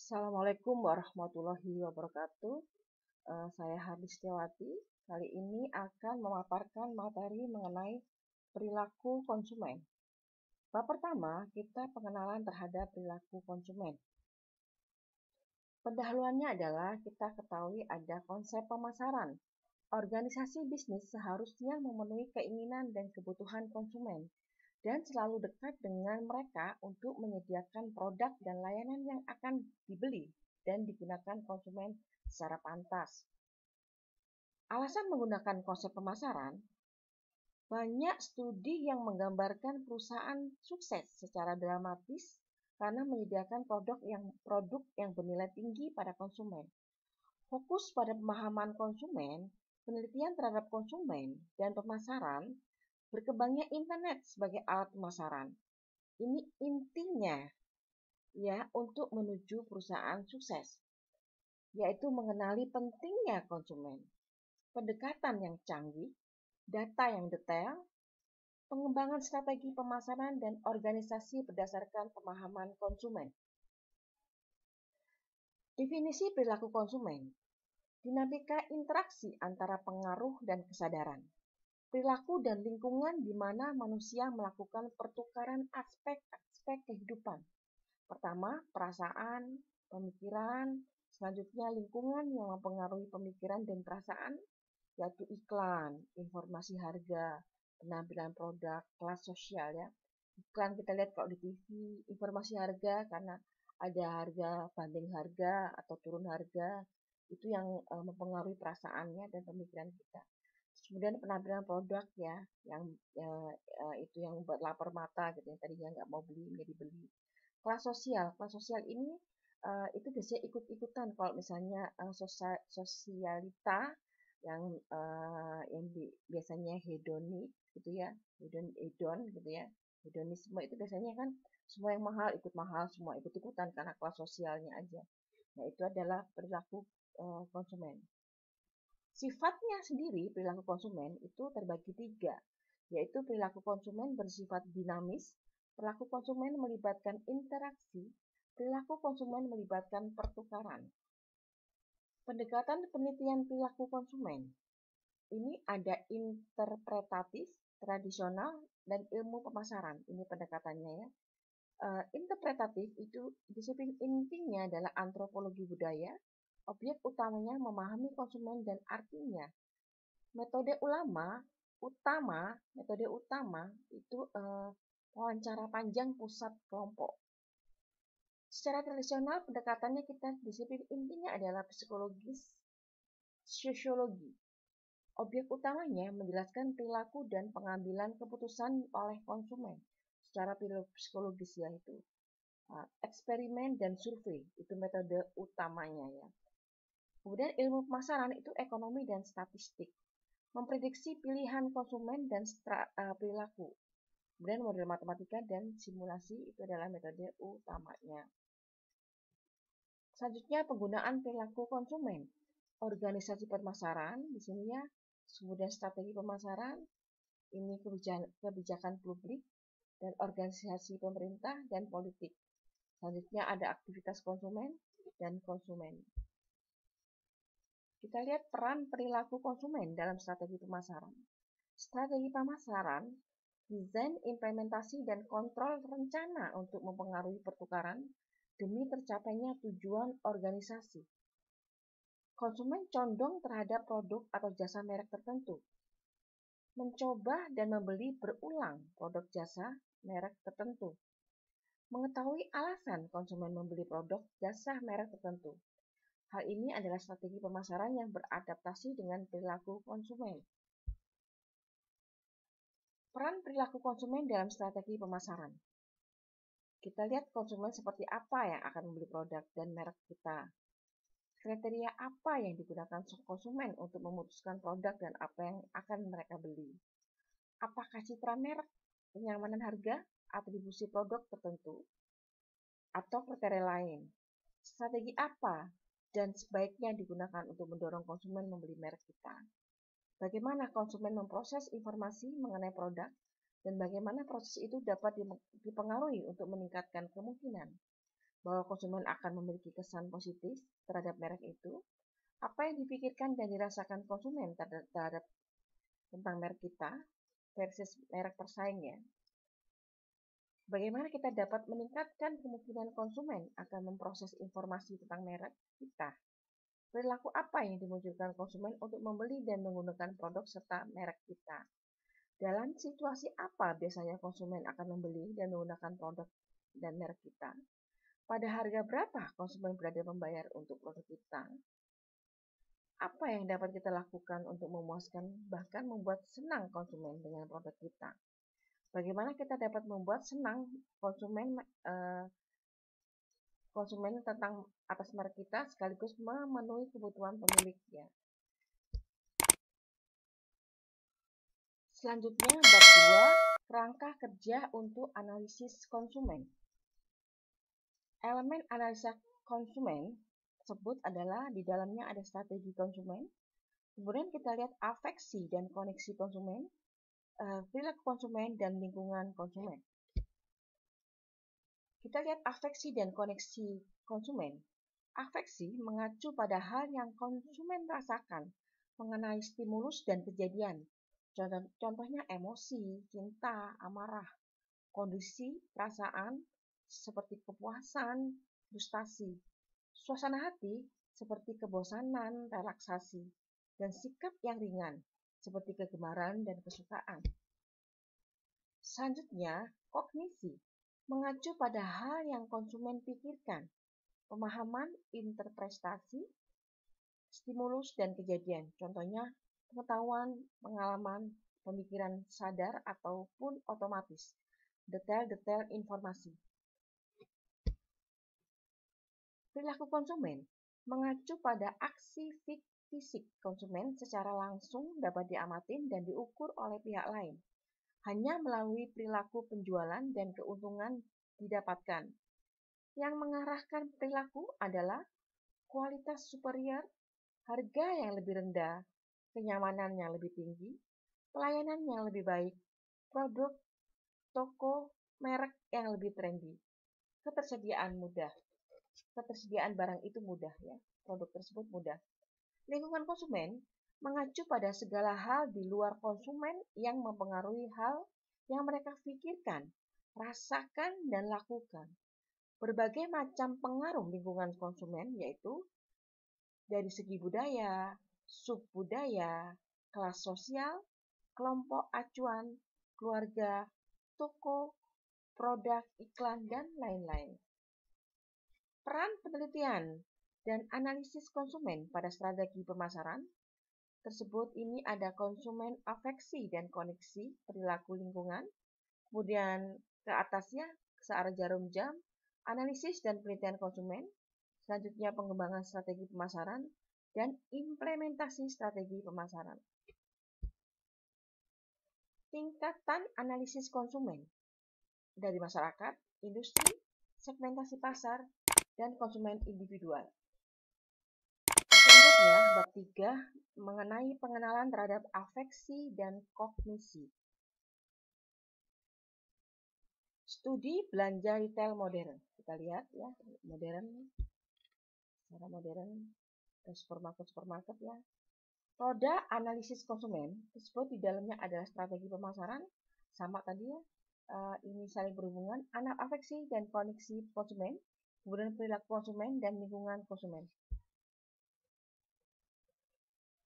Assalamualaikum warahmatullahi wabarakatuh. Saya Hardistiawati. Kali ini akan memaparkan materi mengenai perilaku konsumen. Bab pertama, kita pengenalan terhadap perilaku konsumen. Pendahuluannya adalah kita ketahui ada konsep pemasaran. Organisasi bisnis seharusnya memenuhi keinginan dan kebutuhan konsumen dan selalu dekat dengan mereka untuk menyediakan produk dan layanan yang akan dibeli dan digunakan konsumen secara pantas. Alasan menggunakan konsep pemasaran, banyak studi yang menggambarkan perusahaan sukses secara dramatis karena menyediakan produk yang bernilai tinggi pada konsumen. Fokus pada pemahaman konsumen, penelitian terhadap konsumen, dan pemasaran, berkembangnya internet sebagai alat pemasaran. Ini intinya ya untuk menuju perusahaan sukses, yaitu mengenali pentingnya konsumen, pendekatan yang canggih, data yang detail, pengembangan strategi pemasaran dan organisasi berdasarkan pemahaman konsumen. Definisi perilaku konsumen, dinamika interaksi antara pengaruh dan kesadaran. Perilaku dan lingkungan di mana manusia melakukan pertukaran aspek-aspek kehidupan. Pertama, perasaan, pemikiran, selanjutnya lingkungan yang mempengaruhi pemikiran dan perasaan, yaitu iklan, informasi harga, penampilan produk, kelas sosial ya. Iklan kita lihat kalau di TV, informasi harga karena ada harga, banding harga atau turun harga, itu yang mempengaruhi perasaannya dan pemikiran kita. Kemudian penampilan produk ya, yang itu yang buat lapar mata gitu, yang tadinya nggak mau beli menjadi beli. Kelas sosial ini itu biasanya ikut-ikutan kalau misalnya sosialita yang biasanya hedonik gitu ya, hedon gitu ya, hedonisme itu biasanya kan semua yang mahal ikut mahal, semua ikut-ikutan karena kelas sosialnya aja. Nah itu adalah perilaku konsumen. Sifatnya sendiri perilaku konsumen itu terbagi tiga, yaitu perilaku konsumen bersifat dinamis, perilaku konsumen melibatkan interaksi, perilaku konsumen melibatkan pertukaran. Pendekatan penelitian perilaku konsumen ini ada interpretatif, tradisional, dan ilmu pemasaran. Ini pendekatannya ya. Interpretatif itu disiplin intinya adalah antropologi budaya. Objek utamanya memahami konsumen dan artinya. Metode utama itu wawancara panjang pusat kelompok. Secara tradisional pendekatannya kita disiplin intinya adalah psikologis, sosiologi. Objek utamanya menjelaskan perilaku dan pengambilan keputusan oleh konsumen secara psikologis yaitu eksperimen dan survei, itu metode utamanya ya. Kemudian ilmu pemasaran itu ekonomi dan statistik, memprediksi pilihan konsumen dan perilaku. Kemudian model matematika dan simulasi itu adalah metode utamanya. Selanjutnya penggunaan perilaku konsumen, organisasi pemasaran di sini ya, kemudian strategi pemasaran, ini kebijakan publik dan organisasi pemerintah dan politik. Selanjutnya ada aktivitas konsumen dan konsumen. Kita lihat peran perilaku konsumen dalam strategi pemasaran. Strategi pemasaran, desain, implementasi, dan kontrol rencana untuk mempengaruhi pertukaran demi tercapainya tujuan organisasi. Konsumen condong terhadap produk atau jasa merek tertentu. Mencoba dan membeli berulang produk jasa merek tertentu. Mengetahui alasan konsumen membeli produk jasa merek tertentu. Hal ini adalah strategi pemasaran yang beradaptasi dengan perilaku konsumen. Peran perilaku konsumen dalam strategi pemasaran. Kita lihat konsumen seperti apa yang akan membeli produk dan merek kita. Kriteria apa yang digunakan konsumen untuk memutuskan produk dan apa yang akan mereka beli. Apakah citra merek, kenyamanan harga, atribusi produk tertentu, atau kriteria lain. Strategi apa dan sebaiknya digunakan untuk mendorong konsumen membeli merek kita. Bagaimana konsumen memproses informasi mengenai produk dan bagaimana proses itu dapat dipengaruhi untuk meningkatkan kemungkinan bahwa konsumen akan memiliki kesan positif terhadap merek itu? Apa yang dipikirkan dan dirasakan konsumen terhadap tentang merek kita versus merek persaing ya? Bagaimana kita dapat meningkatkan kemungkinan konsumen akan memproses informasi tentang merek kita? Perilaku apa yang dimunculkan konsumen untuk membeli dan menggunakan produk serta merek kita? Dalam situasi apa biasanya konsumen akan membeli dan menggunakan produk dan merek kita? Pada harga berapa konsumen berada membayar untuk produk kita? Apa yang dapat kita lakukan untuk memuaskan bahkan membuat senang konsumen dengan produk kita? Bagaimana kita dapat membuat senang konsumen tentang atas merek kita sekaligus memenuhi kebutuhan pemiliknya. Selanjutnya bab 2, kerangka kerja untuk analisis konsumen. Elemen analisa konsumen tersebut adalah di dalamnya ada strategi konsumen, kemudian kita lihat afeksi dan koneksi konsumen, perilaku konsumen dan lingkungan konsumen. Kita lihat afeksi dan koneksi konsumen. Afeksi mengacu pada hal yang konsumen rasakan mengenai stimulus dan kejadian. Contohnya emosi, cinta, amarah, kondisi, perasaan seperti kepuasan, frustasi. Suasana hati seperti kebosanan, relaksasi, dan sikap yang ringan seperti kegemaran dan kesukaan. Selanjutnya, kognisi mengacu pada hal yang konsumen pikirkan, pemahaman, interpretasi, stimulus, dan kejadian. Contohnya, pengetahuan, pengalaman, pemikiran sadar ataupun otomatis, detail-detail informasi. Perilaku konsumen mengacu pada aksi fisik konsumen secara langsung dapat diamati dan diukur oleh pihak lain, hanya melalui perilaku penjualan dan keuntungan didapatkan. Yang mengarahkan perilaku adalah kualitas superior, harga yang lebih rendah, kenyamanan yang lebih tinggi, pelayanan yang lebih baik, produk, toko, merek yang lebih trendy, ketersediaan barang itu mudah ya, produk tersebut mudah. Lingkungan konsumen mengacu pada segala hal di luar konsumen yang mempengaruhi hal yang mereka pikirkan, rasakan, dan lakukan. Berbagai macam pengaruh lingkungan konsumen yaitu dari segi budaya, subbudaya, kelas sosial, kelompok acuan, keluarga, toko, produk, iklan, dan lain-lain. Peran penelitian dan analisis konsumen pada strategi pemasaran tersebut ini ada konsumen afeksi dan koneksi perilaku lingkungan, kemudian ke atasnya searah jarum jam, analisis dan penelitian konsumen, selanjutnya pengembangan strategi pemasaran, dan implementasi strategi pemasaran. Tingkatan analisis konsumen dari masyarakat, industri, segmentasi pasar, dan konsumen individual. Selanjutnya, bab 3 mengenai pengenalan terhadap afeksi dan kognisi. Studi belanja retail modern. Kita lihat ya, secara modern ke supermarket ya. Roda analisis konsumen tersebut di dalamnya adalah strategi pemasaran, sama tadi ya, ini saling berhubungan, afeksi dan koneksi konsumen, kemudian perilaku konsumen dan lingkungan konsumen.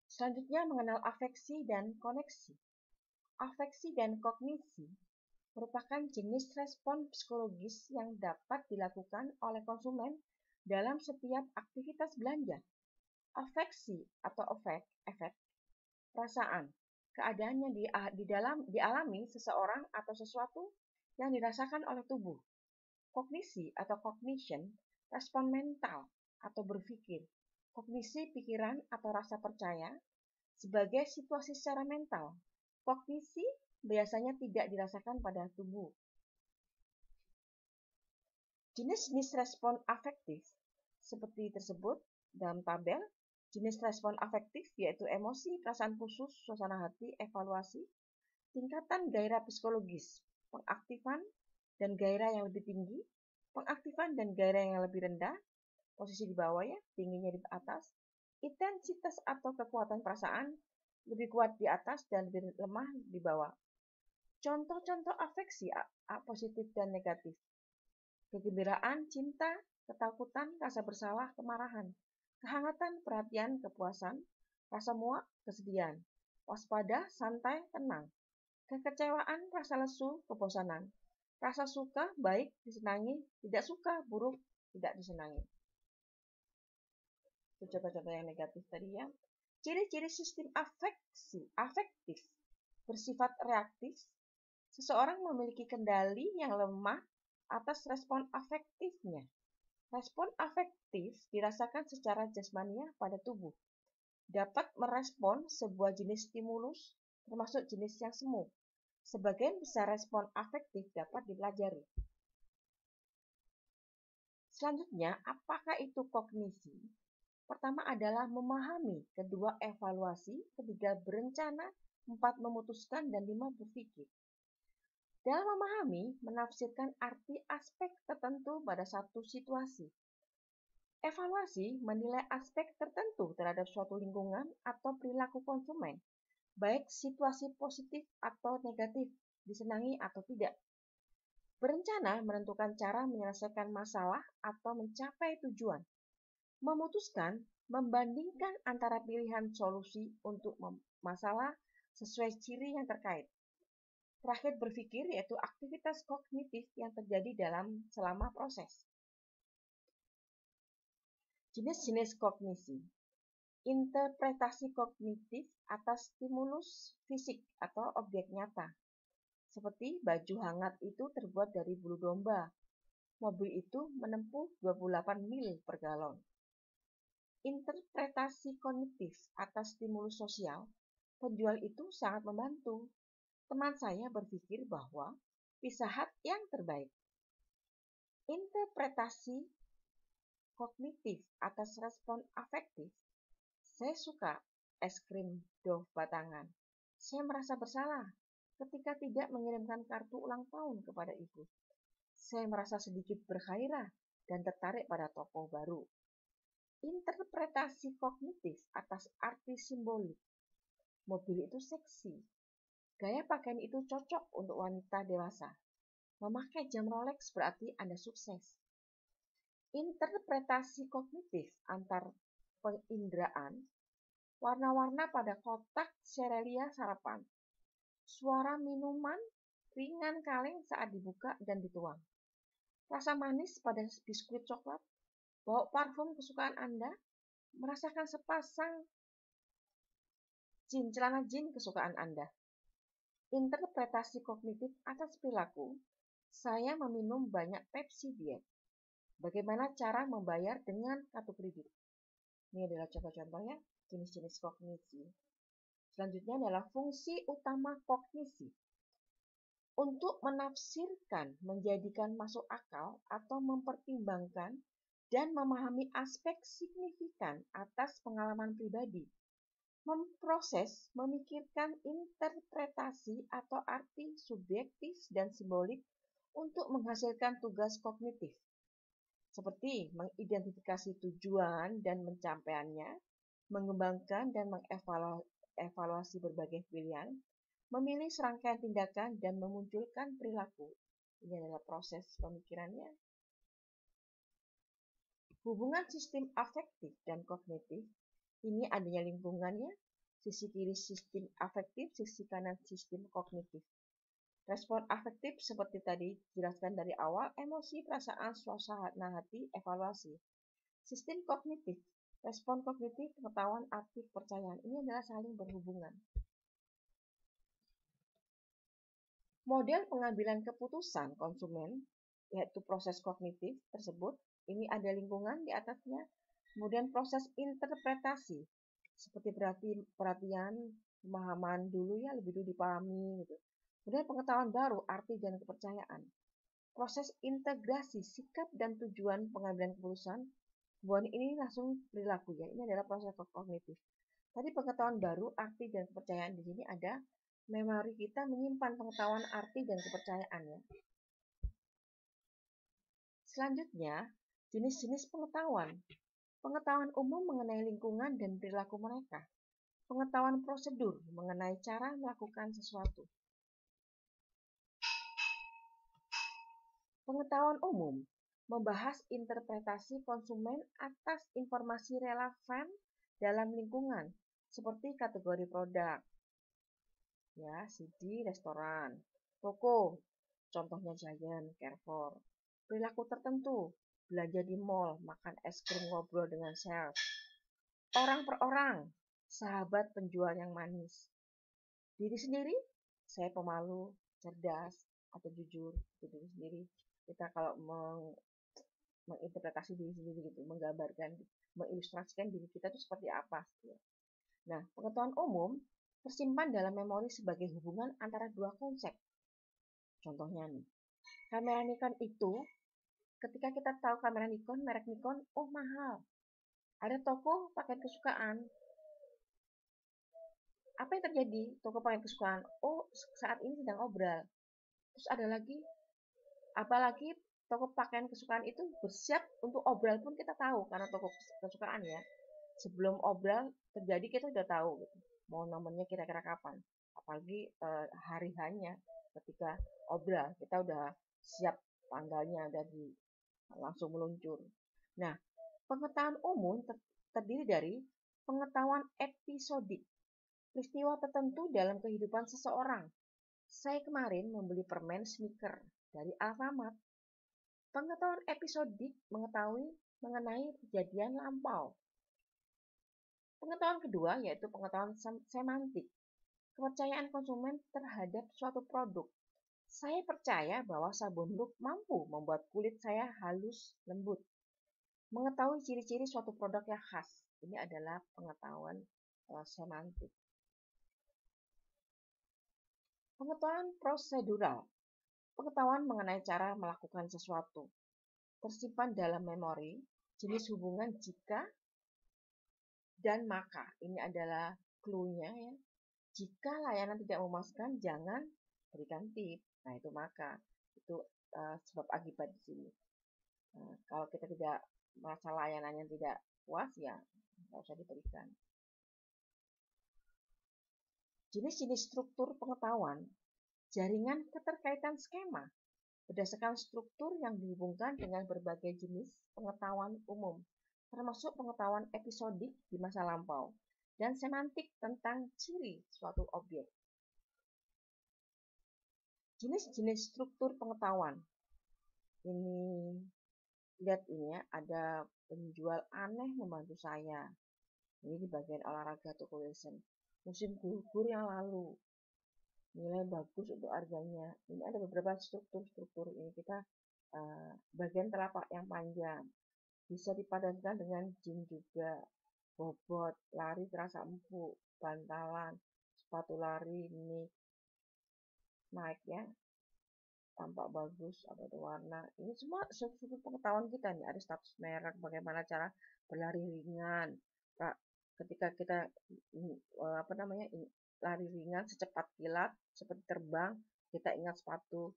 Selanjutnya mengenal afeksi dan koneksi. Afeksi dan kognisi merupakan jenis respon psikologis yang dapat dilakukan oleh konsumen dalam setiap aktivitas belanja. Afeksi atau efek, perasaan, keadaan yang dialami seseorang atau sesuatu yang dirasakan oleh tubuh. Kognisi atau cognition, respon mental atau berpikir. Kognisi pikiran atau rasa percaya sebagai situasi secara mental. Kognisi biasanya tidak dirasakan pada tubuh. Jenis-jenis respon afektif seperti tersebut dalam tabel. Jenis respon afektif yaitu emosi, perasaan khusus, suasana hati, evaluasi, tingkatan gairah psikologis, pengaktifan, dan gairah yang lebih tinggi, pengaktifan dan gairah yang lebih rendah, posisi di bawah ya, tingginya di atas, intensitas atau kekuatan perasaan lebih kuat di atas dan lebih lemah di bawah. Contoh-contoh afeksi positif dan negatif. Kegembiraan, cinta, ketakutan, rasa bersalah, kemarahan, kehangatan, perhatian, kepuasan, rasa muak, kesedihan, waspada, santai, tenang, kekecewaan, rasa lesu, kebosanan, rasa suka, baik, disenangi, tidak suka, buruk, tidak disenangi. Itu contoh-contoh yang negatif tadi ya. Ciri-ciri sistem afektif bersifat reaktif. Seseorang memiliki kendali yang lemah atas respon afektifnya. Respon afektif dirasakan secara jasmania pada tubuh. Dapat merespon sebuah jenis stimulus, termasuk jenis yang semu. Sebagian besar respon afektif dapat dipelajari. Selanjutnya, apakah itu kognisi? Pertama adalah memahami, kedua evaluasi, ketiga berencana, empat memutuskan, dan lima berpikir. Dalam memahami, menafsirkan arti aspek tertentu pada satu situasi. Evaluasi menilai aspek tertentu terhadap suatu lingkungan atau perilaku konsumen, baik situasi positif atau negatif, disenangi atau tidak. Berencana menentukan cara menyelesaikan masalah atau mencapai tujuan. Memutuskan membandingkan antara pilihan solusi untuk masalah sesuai ciri yang terkait. Terakhir berpikir yaitu aktivitas kognitif yang terjadi selama proses. Jenis-jenis kognisi. Interpretasi kognitif atas stimulus fisik atau objek nyata. Seperti baju hangat itu terbuat dari bulu domba. Mobil itu menempuh 28 mil per galon. Interpretasi kognitif atas stimulus sosial. Penjual itu sangat membantu. Teman saya berpikir bahwa Pizza Hut yang terbaik. Interpretasi kognitif atas respon afektif. Saya suka es krim Dove batangan. Saya merasa bersalah ketika tidak mengirimkan kartu ulang tahun kepada ibu. Saya merasa sedikit bergairah dan tertarik pada toko baru. Interpretasi kognitif atas arti simbolik. Mobil itu seksi. Gaya pakaian itu cocok untuk wanita dewasa. Memakai jam Rolex berarti Anda sukses. Interpretasi kognitif antar penginderaan. Warna-warna pada kotak serelia sarapan. Suara minuman ringan kaleng saat dibuka dan dituang. Rasa manis pada biskuit coklat. Bau parfum kesukaan Anda. Merasakan sepasang celana jeans kesukaan Anda. Interpretasi kognitif atas perilaku, saya meminum banyak Pepsi diet. Bagaimana cara membayar dengan kartu kredit? Ini adalah contoh-contohnya jenis-jenis kognisi. Selanjutnya adalah fungsi utama kognisi. Untuk menafsirkan, menjadikan masuk akal atau mempertimbangkan dan memahami aspek signifikan atas pengalaman pribadi. Memproses, memikirkan interpretasi atau arti subjektif dan simbolik untuk menghasilkan tugas kognitif, seperti mengidentifikasi tujuan dan pencapaiannya, mengembangkan dan mengevaluasi berbagai pilihan, memilih serangkaian tindakan, dan memunculkan perilaku. Ini adalah proses pemikirannya. Hubungan sistem afektif dan kognitif. Ini adanya lingkungannya, sisi kiri sistem afektif, sisi kanan sistem kognitif. Respon afektif seperti tadi dijelaskan dari awal, emosi, perasaan, suasana hati, evaluasi. Sistem kognitif, respon kognitif, pengetahuan, arti, kepercayaan. Ini adalah saling berhubungan. Model pengambilan keputusan konsumen, yaitu proses kognitif tersebut, ini ada lingkungan di atasnya. Kemudian proses interpretasi, seperti perhatian, pemahaman dulu ya, lebih dulu dipahami gitu. Kemudian pengetahuan baru, arti dan kepercayaan. Proses integrasi, sikap dan tujuan pengambilan keputusan. Kemudian ini langsung perilaku ya. Ini adalah proses kognitif. Tadi pengetahuan baru, arti dan kepercayaan, di sini ada memori kita menyimpan pengetahuan, arti dan kepercayaan ya. Selanjutnya, jenis-jenis pengetahuan. Pengetahuan umum mengenai lingkungan dan perilaku mereka. Pengetahuan prosedur mengenai cara melakukan sesuatu. Pengetahuan umum membahas interpretasi konsumen atas informasi relevan dalam lingkungan, seperti kategori produk, ya, CD, restoran, toko, contohnya Giant, Carrefour, perilaku tertentu, belanja di mall, makan es krim, ngobrol dengan sales, orang per orang, sahabat penjual yang manis, diri sendiri, saya pemalu, cerdas, atau jujur, itu diri sendiri. Kita kalau menginterpretasi diri sendiri gitu, menggambarkan, mengilustrasikan diri kita itu seperti apa. Gitu. Nah, pengetahuan umum tersimpan dalam memori sebagai hubungan antara dua konsep. Contohnya nih, kamera Nikon itu, ketika kita tahu kamera Nikon, merek Nikon, oh mahal. Ada toko pakaian kesukaan. Apa yang terjadi? Toko pakaian kesukaan, oh saat ini sedang obral. Terus ada lagi, apalagi toko pakaian kesukaan itu bersiap untuk obral pun kita tahu, karena toko kesukaan ya. Sebelum obral terjadi kita udah tahu gitu. Mau momennya kira-kira kapan. Apalagi hari hanya ketika obral kita udah siap tanggalnya dari langsung meluncur. Nah, pengetahuan umum terdiri dari pengetahuan episodik, peristiwa tertentu dalam kehidupan seseorang. Saya kemarin membeli permen Snicker dari Alfamart. Pengetahuan episodik mengetahui mengenai kejadian lampau. Pengetahuan kedua yaitu pengetahuan semantik, kepercayaan konsumen terhadap suatu produk. Saya percaya bahwa sabun look mampu membuat kulit saya halus, lembut. Mengetahui ciri-ciri suatu produk yang khas. Ini adalah pengetahuan semantik. Pengetahuan prosedural, pengetahuan mengenai cara melakukan sesuatu. Tersimpan dalam memori, jenis hubungan jika dan maka. Ini adalah clue-nya ya. Jika layanan tidak memuaskan, jangan berikan tip. Nah, itu maka. Itu sebab akibat di sini. Kalau kita tidak merasa layanannya tidak puas, ya nggak usah diberikan. Jenis-jenis struktur pengetahuan, jaringan keterkaitan skema, berdasarkan struktur yang dihubungkan dengan berbagai jenis pengetahuan umum, termasuk pengetahuan episodik di masa lampau, dan semantik tentang ciri suatu objek. Jenis-jenis struktur pengetahuan. Ini, lihat ini ya, ada penjual aneh membantu saya. Ini di bagian olahraga toko Wilson. Musim gugur yang lalu. Nilai bagus untuk harganya. Ini ada beberapa struktur-struktur ini kita bagian telapak yang panjang. Bisa dipadankan dengan jin juga. Bobot, lari terasa empuk, bantalan, sepatu lari, naik ya, tampak bagus, apa itu warna. Ini semua struktur pengetahuan kita nih. Ada status merek, bagaimana cara berlari ringan. Ketika kita lari ringan secepat kilat, seperti terbang, kita ingat sepatu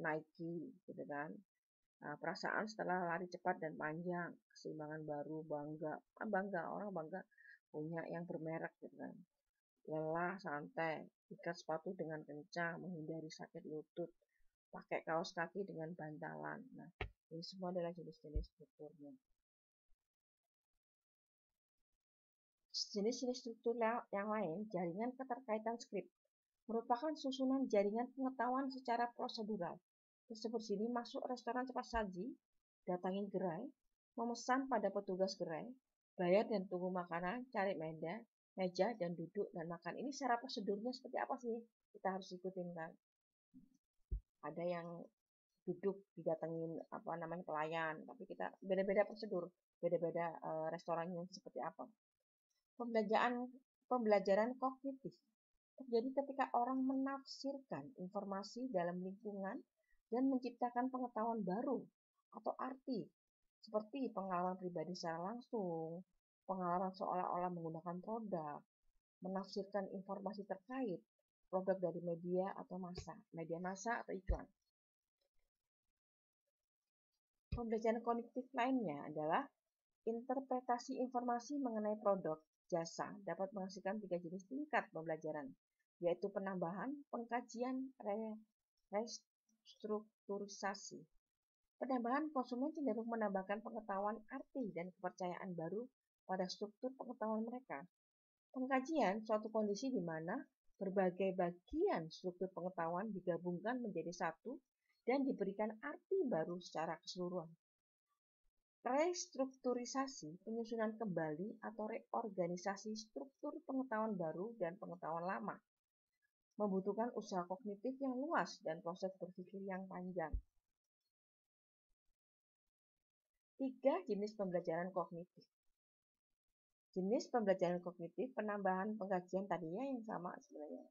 Nike, gitu kan. Nah, perasaan setelah lari cepat dan panjang, keseimbangan baru, bangga, orang bangga punya yang bermerek, gitu kan. Lelah, santai, ikat sepatu dengan kencang, menghindari sakit lutut, pakai kaos kaki dengan bantalan. Nah, ini semua adalah jenis-jenis strukturnya. Jenis-jenis struktur yang lain, jaringan keterkaitan skrip, merupakan susunan jaringan pengetahuan secara prosedural. Tersebut sini masuk restoran cepat saji, datangi gerai, memesan pada petugas gerai, bayar dan tunggu makanan, cari meja dan duduk dan makan. Ini secara prosedurnya seperti apa sih? Kita harus ikutin kan. Ada yang duduk didatengin pelayan, tapi kita beda-beda prosedur, beda-beda restorannya seperti apa. Pembelajaran kognitif terjadi ketika orang menafsirkan informasi dalam lingkungan dan menciptakan pengetahuan baru atau arti, seperti pengalaman pribadi secara langsung, pengalaman seolah-olah menggunakan produk, menafsirkan informasi terkait produk dari media massa atau iklan. Pembelajaran kognitif lainnya adalah interpretasi informasi mengenai produk, jasa dapat menghasilkan 3 jenis tingkat pembelajaran, yaitu penambahan, pengkajian, restrukturisasi. Penambahan konsumen cenderung menambahkan pengetahuan arti dan kepercayaan baru pada struktur pengetahuan mereka. Pengkajian suatu kondisi di mana berbagai bagian struktur pengetahuan digabungkan menjadi satu dan diberikan arti baru secara keseluruhan. Restrukturisasi, penyusunan kembali atau reorganisasi struktur pengetahuan baru dan pengetahuan lama, membutuhkan usaha kognitif yang luas dan proses berpikir yang panjang. 3 jenis pembelajaran kognitif. Jenis pembelajaran kognitif, penambahan pengkajian tadinya yang sama sebenarnya.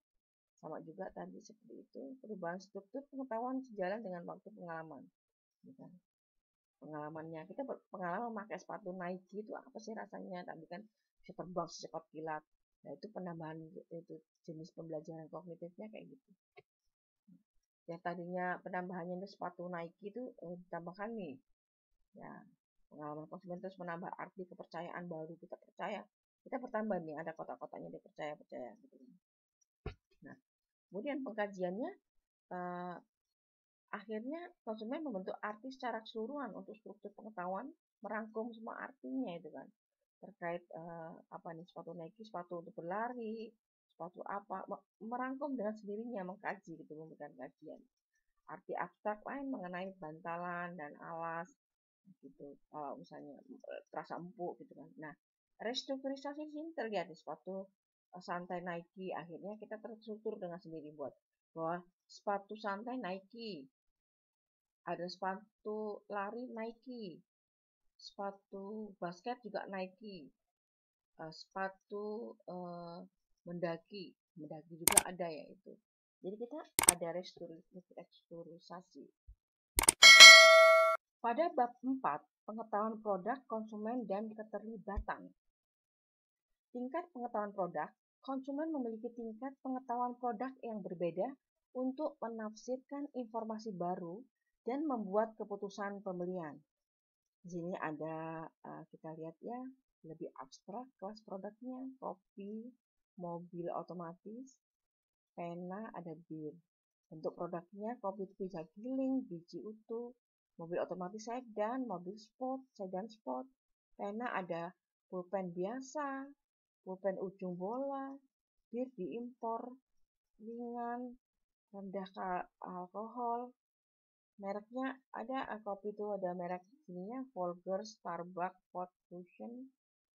Sama juga tadi seperti itu, perubahan struktur pengetahuan sejalan dengan waktu pengalaman. Pengalamannya, kita pengalaman memakai sepatu Nike itu apa sih rasanya, tadi kan bisa terbang secepat kilat. Nah, itu penambahan itu jenis pembelajaran kognitifnya kayak gitu. Yang tadinya penambahannya itu sepatu Nike itu ditambahkan nih. Ya, pengalaman konsumen terus menambah arti kepercayaan baru, kita percaya. Kita bertambah nih, ada kotak-kotaknya dia percaya gitu. Nah, kemudian pengkajiannya akhirnya konsumen membentuk arti secara keseluruhan untuk struktur pengetahuan, merangkum semua artinya itu kan. Terkait apa nih, sepatu Nike, sepatu untuk berlari, sepatu apa, merangkum dengan sendirinya, mengkaji gitu, memberikan kajian. Arti abstrak lain mengenai bantalan dan alas gitu, misalnya terasa empuk gitu kan. Nah, restrukturisasi sini terlihat di sepatu santai Nike, akhirnya kita terstruktur dengan sendiri buat bahwa sepatu santai Nike, ada sepatu lari Nike, sepatu basket juga Nike, sepatu mendaki juga ada ya itu. Jadi kita ada restrukturisasi. Pada bab 4, pengetahuan produk, konsumen, dan keterlibatan. Tingkat pengetahuan produk, konsumen memiliki tingkat pengetahuan produk yang berbeda untuk menafsirkan informasi baru dan membuat keputusan pembelian. Di sini ada, kita lihat ya, lebih abstrak kelas produknya, kopi, mobil otomatis, pena, ada bir. Bentuk produknya, kopi itu bisa giling, biji utuh, mobil otomatis sedan, mobil sport, sedan sport, pena ada pulpen biasa, pulpen ujung bola, bir diimpor, ringan, rendah alkohol. Mereknya ada, kopi itu ada merek sininya, Folgers, Starbucks, Ford Fusion,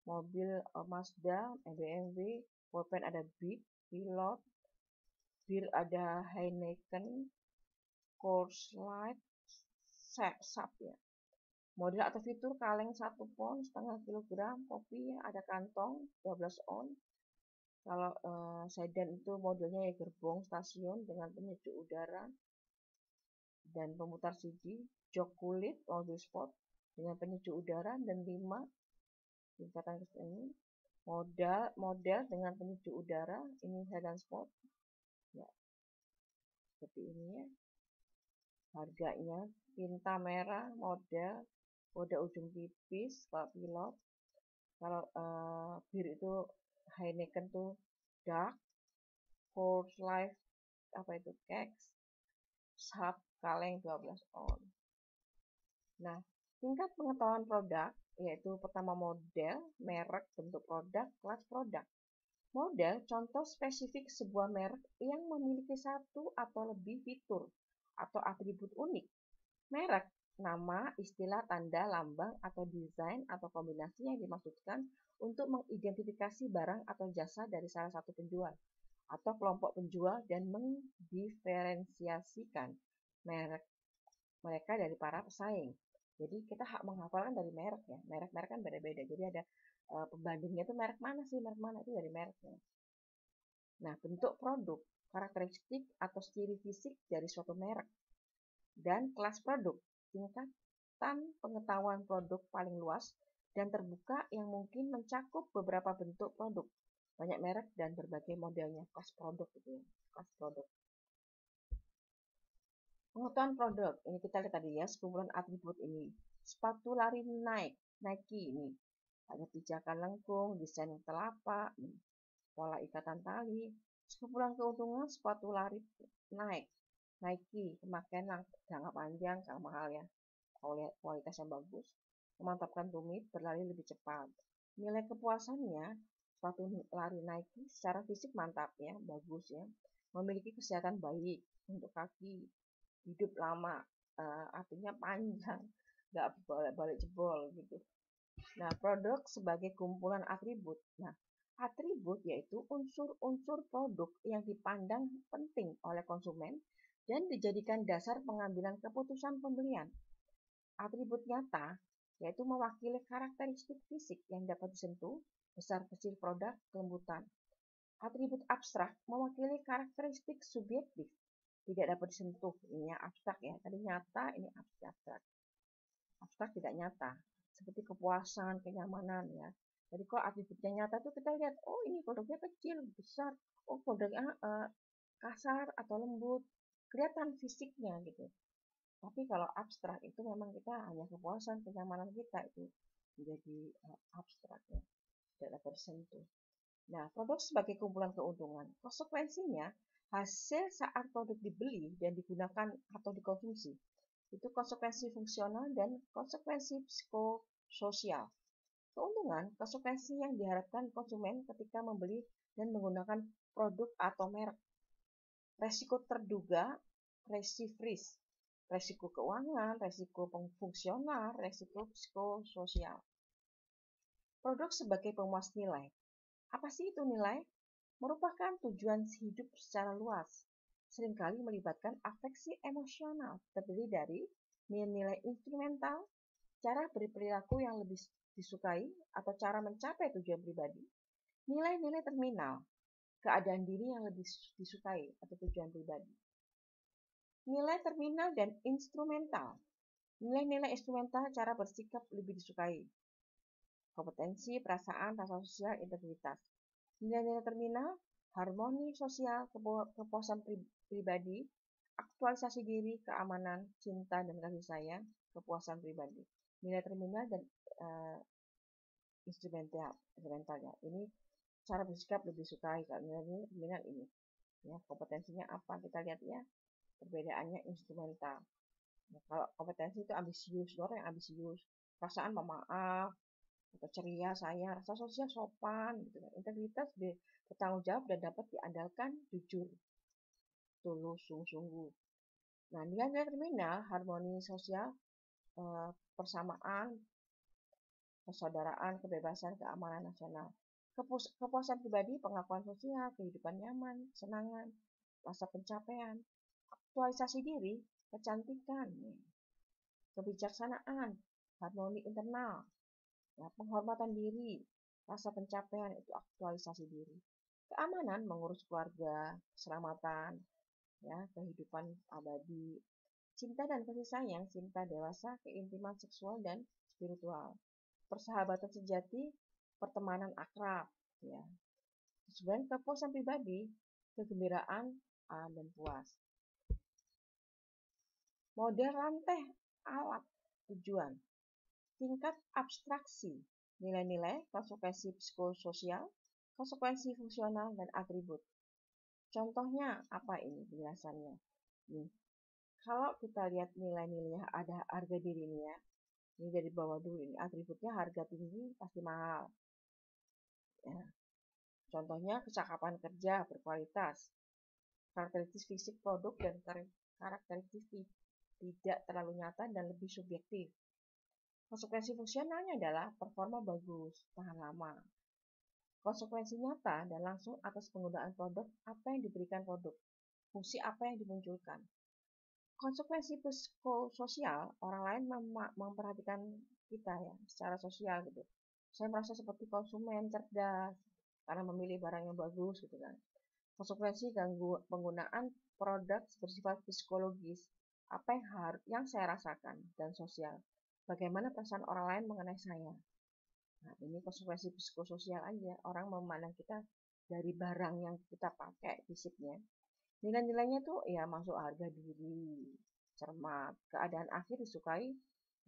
mobil Mazda, BMW, pulpen ada Bic, Pilot, bir ada Heineken, Coors Light, Sap ya. Model atau fitur kaleng 1 pon, setengah kilogram, kopi ada kantong 12 on. Kalau sedan itu modelnya ya gerbong stasiun dengan penyejuk udara dan pemutar CD, jok kulit, mobil sport dengan penyejuk udara dan 5 tingkatan ini. Model dengan penyejuk udara, ini sedan sport. Ya. Seperti ini ya. Harganya tinta merah, model ujung tipis, kalau Pilot. Kalau bir itu Heineken tuh dark, Coors Light apa itu Kegs, Sap kaleng 12 on. Nah, tingkat pengetahuan produk yaitu pertama model, merek, bentuk produk, kelas produk. Model contoh spesifik sebuah merek yang memiliki satu atau lebih fitur atau atribut unik. Merek, nama, istilah, tanda, lambang, atau desain atau kombinasi yang dimaksudkan untuk mengidentifikasi barang atau jasa dari salah satu penjual atau kelompok penjual dan mendiferensiasikan merek mereka dari para pesaing. Jadi kita menghafalkan dari merek ya. Merek-merek kan beda-beda. Jadi ada pembandingnya itu merek mana sih, merek mana itu dari mereknya. Nah, bentuk produk, karakteristik atau ciri fisik dari suatu merek. Dan kelas produk, tingkatan pengetahuan produk paling luas dan terbuka yang mungkin mencakup beberapa bentuk produk, banyak merek dan berbagai modelnya. Kelas produk gitu ya, kelas produk. Pengetahuan produk, ini kita lihat tadi ya, sekumpulan atribut ini. sepatu lari Nike ini. Ada pijakan lengkung, desain telapak, pola ikatan tali. Sekumpulan keuntungan sepatu lari Nike, pemakaian jangka panjang, jangka mahal ya, kualitas yang bagus, memantapkan tumit, berlari lebih cepat. Nilai kepuasannya, sepatu lari Nike secara fisik mantap ya, bagus ya, memiliki kesehatan baik untuk kaki, hidup lama, artinya panjang, nggak balik jebol gitu. Nah, produk sebagai kumpulan atribut. Nah, atribut yaitu unsur-unsur produk yang dipandang penting oleh konsumen dan dijadikan dasar pengambilan keputusan pembelian. Atribut nyata yaitu mewakili karakteristik fisik yang dapat disentuh, besar kecil produk, kelembutan. Atribut abstrak mewakili karakteristik subjektif, tidak dapat disentuh. Ini abstrak ya, tadi nyata, ini abstrak. Abstrak tidak nyata, seperti kepuasan, kenyamanan ya. Jadi kalau atributnya nyata itu kita lihat, oh ini produknya kecil, besar, oh produknya kasar atau lembut, kelihatan fisiknya gitu. Tapi kalau abstrak itu memang kita hanya kepuasan, kenyamanan kita itu menjadi abstrak ya, tidak dapat disentuh. Nah, produk sebagai kumpulan keuntungan, konsekuensinya hasil saat produk dibeli dan digunakan atau dikonsumsi itu konsekuensi fungsional dan konsekuensi psikososial. Keuntungan, konsekuensi yang diharapkan konsumen ketika membeli dan menggunakan produk atau merek. Resiko terduga, risk, resiko keuangan, resiko fungsional, resiko psikososial. Produk sebagai pemuas nilai. Apa sih itu nilai? Merupakan tujuan hidup secara luas. Seringkali melibatkan afeksi emosional, terdiri dari nilai instrumental, cara berperilaku yang lebih disukai atau cara mencapai tujuan pribadi, nilai-nilai terminal, keadaan diri yang lebih disukai atau tujuan pribadi. Nilai terminal dan instrumental. Nilai-nilai instrumental cara bersikap lebih disukai. Kompetensi, perasaan, rasa sosial, integritas. Nilai-nilai terminal, harmoni sosial, kepuasan pribadi, aktualisasi diri, keamanan, cinta, dan kasih sayang, kepuasan pribadi. Nilai terminal dan instrumental ya. Ini cara bersikap lebih sukai. Kalau nilai terminal ini, ya kompetensinya apa kita lihat ya. Perbedaannya instrumental. Nah, kalau kompetensi itu ambisius, orang yang ambisius, perasaan pemaaf, atau ceria, sayang, rasa sosial sopan, gitu kan. Integritas bertanggung jawab dan dapat diandalkan, jujur, tulus, sungguh-sungguh. Nah, nilai-nilai terminal, harmoni sosial, persamaan, persaudaraan, kebebasan, keamanan nasional. Kepuasan pribadi, pengakuan sosial, kehidupan nyaman, kesenangan, rasa pencapaian, aktualisasi diri, kecantikan, kebijaksanaan, harmoni internal, ya, penghormatan diri, rasa pencapaian itu aktualisasi diri. Keamanan mengurus keluarga, keselamatan, ya, kehidupan abadi, cinta dan kasih sayang, cinta dewasa, keintiman seksual dan spiritual, persahabatan sejati, pertemanan akrab, ya. Kemudian kepuasan pribadi, kegembiraan dan puas. Model rantai alat tujuan, tingkat abstraksi, nilai-nilai, konsekuensi psikososial, konsekuensi fungsional, dan atribut. Contohnya apa ini penjelasannya? Nih, kalau kita lihat nilai-nilainya ada harga dirinya, ini dari bawah dulu ini atributnya harga tinggi pasti mahal. Ya. Contohnya kecakapan kerja berkualitas, karakteristik fisik produk dan karakteristik tidak terlalu nyata dan lebih subjektif. Konsekuensi fungsionalnya adalah performa bagus, tahan lama. Konsekuensi nyata dan langsung atas penggunaan produk, apa yang diberikan produk, fungsi apa yang dimunculkan. Konsekuensi psikososial, orang lain memperhatikan kita ya, secara sosial gitu. Saya merasa seperti konsumen cerdas, karena memilih barang yang bagus gitu kan. Konsekuensi penggunaan produk bersifat psikologis, apa yang saya rasakan, dan sosial. Bagaimana perasaan orang lain mengenai saya. Nah, ini konsekuensi psikososial aja. Orang memandang kita dari barang yang kita pakai fisiknya. Nilai-nilainya tuh ya masuk harga diri, cermat, keadaan akhir disukai,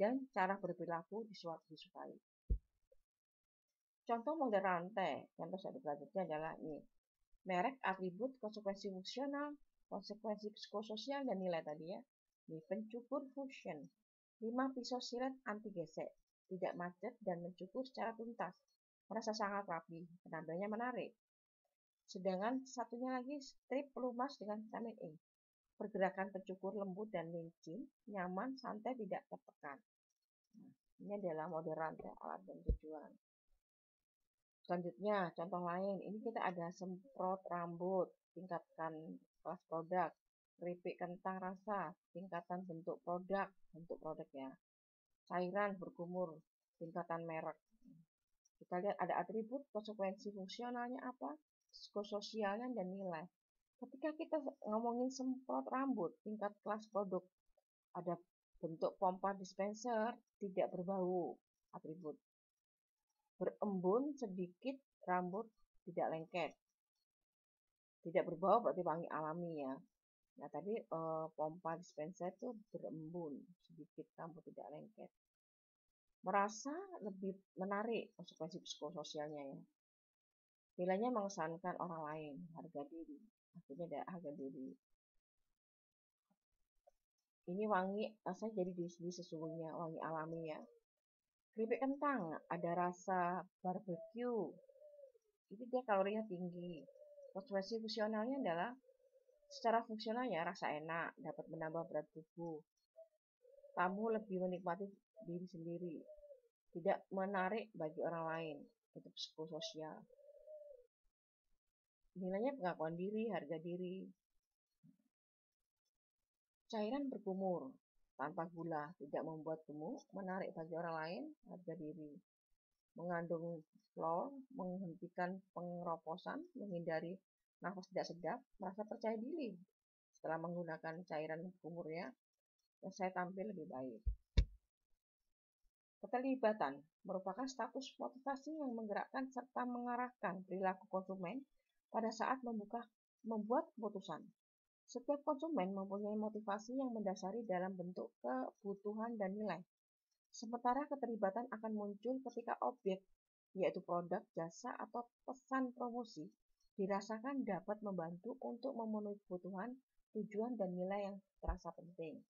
dan cara berperilaku disukai. Contoh model rantai, contoh selanjutnya adalah ini. Merek, atribut, konsekuensi fungsional, konsekuensi psikososial, dan nilai tadi ya. Ini pencukur fusion. 5 pisau silet anti gesek, tidak macet dan mencukur secara tuntas. Merasa sangat rapi, penampilannya menarik. Sedangkan satunya lagi strip pelumas dengan vitamin E. Pergerakan pencukur lembut dan licin, nyaman, santai, tidak tertekan. Nah, ini adalah model rantai alat dan tujuan. Selanjutnya, contoh lain, ini kita ada semprot rambut, tingkatkan kelas produk, keripik kentang rasa, tingkatan bentuk produknya, cairan berkumur, tingkatan merek. Kita lihat ada atribut, konsekuensi fungsionalnya apa, psikososialnya, dan nilai. Ketika kita ngomongin semprot rambut, tingkat kelas produk, ada bentuk pompa dispenser, tidak berbau, atribut. Berembun sedikit, rambut tidak lengket. Tidak berbau berarti wangi alami ya. Nah tadi pompa dispenser itu berembun sedikit, rambut tidak lengket. Merasa lebih menarik, konsekuensi psikososialnya ya. Nilainya mengesankan orang lain, harga diri. Akhirnya ada harga diri. Ini wangi, rasanya jadi di sesungguhnya wangi alami ya. Keripik kentang, ada rasa barbecue. Itu dia kalorinya tinggi. Konsekuensi fungsionalnya adalah secara fungsionalnya rasa enak, dapat menambah berat tubuh. Kamu lebih menikmati diri sendiri, tidak menarik bagi orang lain. Itu psikososial. Nilainya pengakuan diri, harga diri. Cairan berkumur, tanpa gula, tidak membuat gemuk, menarik bagi orang lain, harga diri. Mengandung fluor, menghentikan pengeroposan, menghindari nafas tidak sedap, merasa percaya diri. Setelah menggunakan cairan berkumurnya, saya tampil lebih baik. Keterlibatan merupakan status motivasi yang menggerakkan serta mengarahkan perilaku konsumen pada saat membuat keputusan. Setiap konsumen mempunyai motivasi yang mendasari dalam bentuk kebutuhan dan nilai. Sementara keterlibatan akan muncul ketika objek, yaitu produk, jasa, atau pesan promosi, dirasakan dapat membantu untuk memenuhi kebutuhan, tujuan, dan nilai yang terasa penting.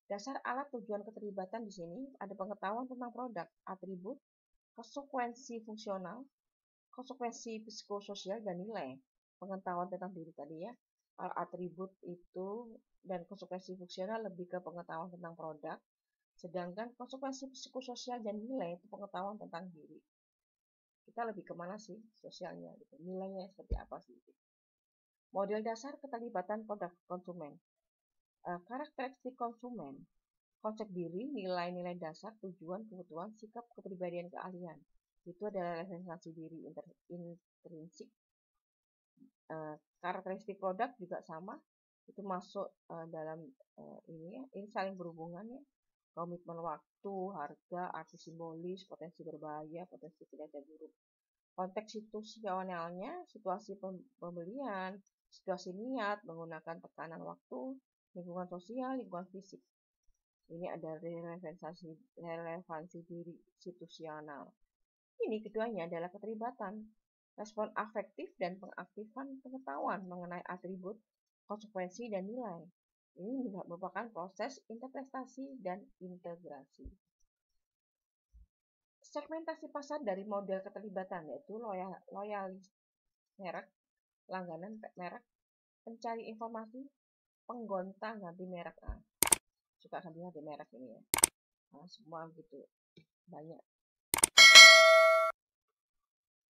Dasar alat tujuan keterlibatan di sini ada pengetahuan tentang produk, atribut, konsekuensi fungsional, konsekuensi psikososial, dan nilai. Pengetahuan tentang diri tadi ya. Kalau atribut itu dan konsekuensi fungsional lebih ke pengetahuan tentang produk, sedangkan konsekuensi psikososial dan nilai itu pengetahuan tentang diri. Kita lebih kemana sih sosialnya, gitu. Nilainya seperti apa sih? Model dasar keterlibatan produk konsumen. Karakteristik konsumen, konsep diri, nilai-nilai dasar, tujuan, kebutuhan, sikap, kepribadian, keahlian. Itu adalah referensi diri intrinsik. Karakteristik produk juga sama, itu masuk dalam ini saling berhubungan ya. Komitmen waktu, harga, arti simbolis, potensi berbahaya, potensi kinerja buruk. Konteks situasionalnya, situasi pembelian, situasi niat, menggunakan tekanan waktu, lingkungan sosial, lingkungan fisik. Ini ada relevansi diri situasional. Ini keduanya adalah keterlibatan, respon afektif dan pengaktifan pengetahuan mengenai atribut, konsekuensi, dan nilai. Ini merupakan proses interpretasi dan integrasi. Segmentasi pasar dari model keterlibatan yaitu loyalis merek, langganan merek, pencari informasi, penggonta ganti merek. Nah, suka ganti merek ini ya. Nah, semua gitu banyak.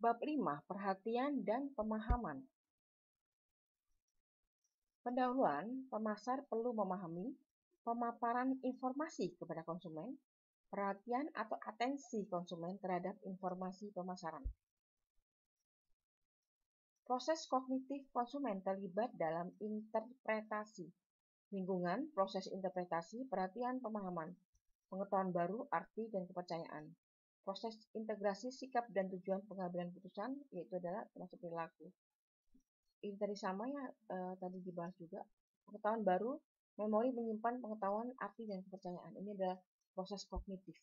Bab 5, perhatian dan pemahaman. Pendahuluan, pemasar perlu memahami pemaparan informasi kepada konsumen, perhatian atau atensi konsumen terhadap informasi pemasaran. Proses kognitif konsumen terlibat dalam interpretasi, lingkungan, proses interpretasi, perhatian, pemahaman, pengetahuan baru, arti, dan kepercayaan. Proses integrasi sikap dan tujuan pengambilan putusan yaitu adalah termasuk perilaku. Ini tadi sama ya, tadi dibahas juga. Pengetahuan baru, memori menyimpan pengetahuan, arti, dan kepercayaan. Ini adalah proses kognitif.